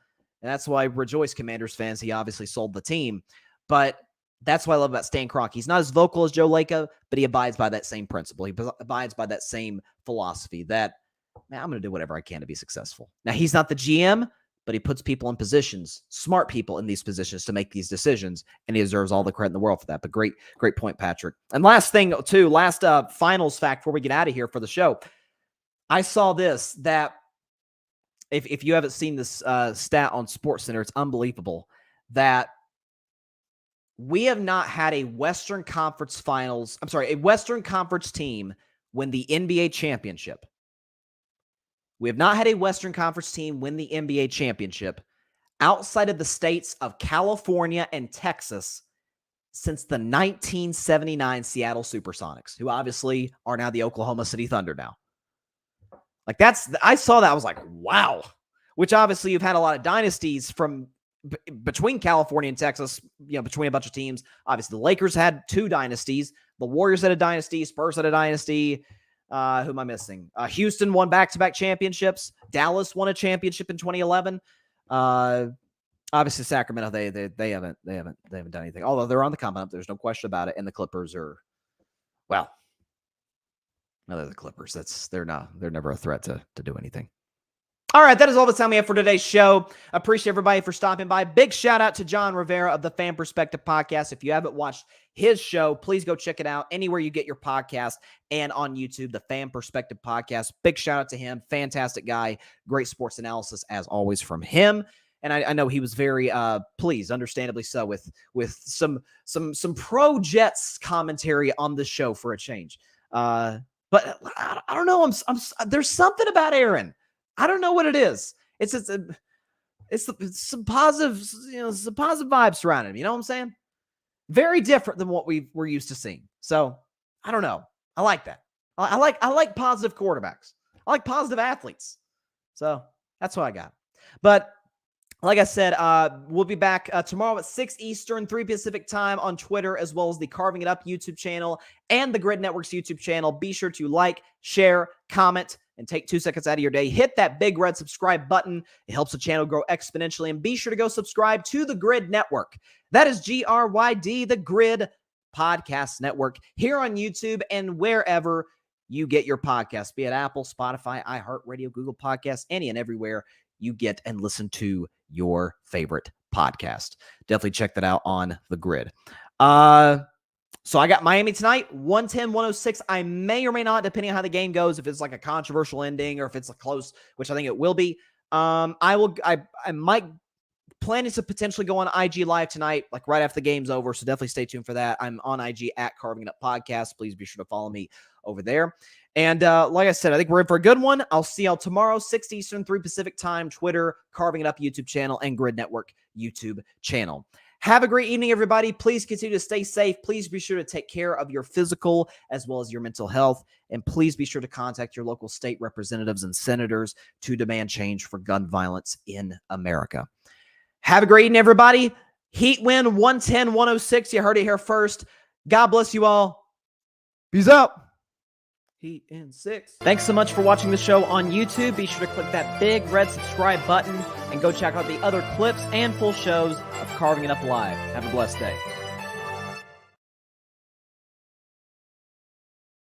S1: And that's why rejoice, Commanders fans. He obviously sold the team. But that's what I love about Stan Kroenke. He's not as vocal as Joe Lacob, but he abides by that same principle. He abides by that same philosophy that, man, I'm going to do whatever I can to be successful. Now, he's not the GM, but he puts people in positions, smart people in these positions to make these decisions, and he deserves all the credit in the world for that. But great point, Patrick. And last thing, too, finals fact before we get out of here for the show. I saw this, that if you haven't seen this stat on SportsCenter, it's unbelievable, that we have not had a Western Conference team win the NBA championship. We have not had a Western Conference team win the NBA championship outside of the states of California and Texas since the 1979 Seattle Supersonics, who obviously are now the Oklahoma City Thunder now. Like I saw that. I was like, wow. Which obviously you've had a lot of dynasties from between California and Texas, between a bunch of teams. Obviously the Lakers had 2 dynasties. The Warriors had a dynasty. Spurs had a dynasty. Who am I missing? Houston won back-to-back championships. Dallas won a championship in 2011. Obviously Sacramento, they haven't done anything. Although they're on the come up, there's no question about it. And the Clippers are, well, no, they're the Clippers. They're never a threat to do anything. All right, that is all the time we have for today's show. Appreciate everybody for stopping by. Big shout out to John Rivera of the Pham Perspective Podcast. If you haven't watched his show, please go check it out anywhere you get your podcast and on YouTube, the Pham Perspective Podcast. Big shout out to him. Fantastic guy. Great sports analysis as always from him. And I know he was very pleased, understandably so, with some pro Jets commentary on the show for a change. But I don't know. There's something about Aaron. I don't know what it is. It's some positive, some positive vibes surrounding him. You know what I'm saying? Very different than what we're used to seeing. So I don't know. I like that. I like positive quarterbacks. I like positive athletes. So that's what I got. But like I said, we'll be back tomorrow at 6 Eastern, 3 Pacific time on Twitter, as well as the Carving It Up YouTube channel and the Grid Network's YouTube channel. Be sure to like, share, comment, and take 2 seconds out of your day. Hit that big red subscribe button. It helps the channel grow exponentially. And be sure to go subscribe to the Grid Network. That is GRYD, the Grid Podcast Network, here on YouTube and wherever you get your podcasts, be it Apple, Spotify, iHeartRadio, Google Podcasts, any and everywhere you get and listen to your favorite podcast. Definitely check that out on the Grid. So I got Miami tonight, 110-106. I may or may not, depending on how the game goes, if it's like a controversial ending or if it's a close, which I think it will be. I might planning to potentially go on IG Live tonight, like right after the game's over. So definitely stay tuned for that. I'm on IG at Carving It Up Podcast. Please be sure to follow me over there. And like I said, I think we're in for a good one. I'll see y'all tomorrow, 6 Eastern, 3 Pacific time, Twitter, Carving It Up YouTube channel, and Grid Network YouTube channel. Have a great evening, everybody. Please continue to stay safe. Please be sure to take care of your physical as well as your mental health. And please be sure to contact your local state representatives and senators to demand change for gun violence in America. Have a great evening, everybody. Heat win 110-106. You heard it here first. God bless you all. Peace out. Heat in 6. Thanks so much for watching the show on YouTube. Be sure to click that big red subscribe button and go check out the other clips and full shows of Carving It Up Live. Have a blessed day.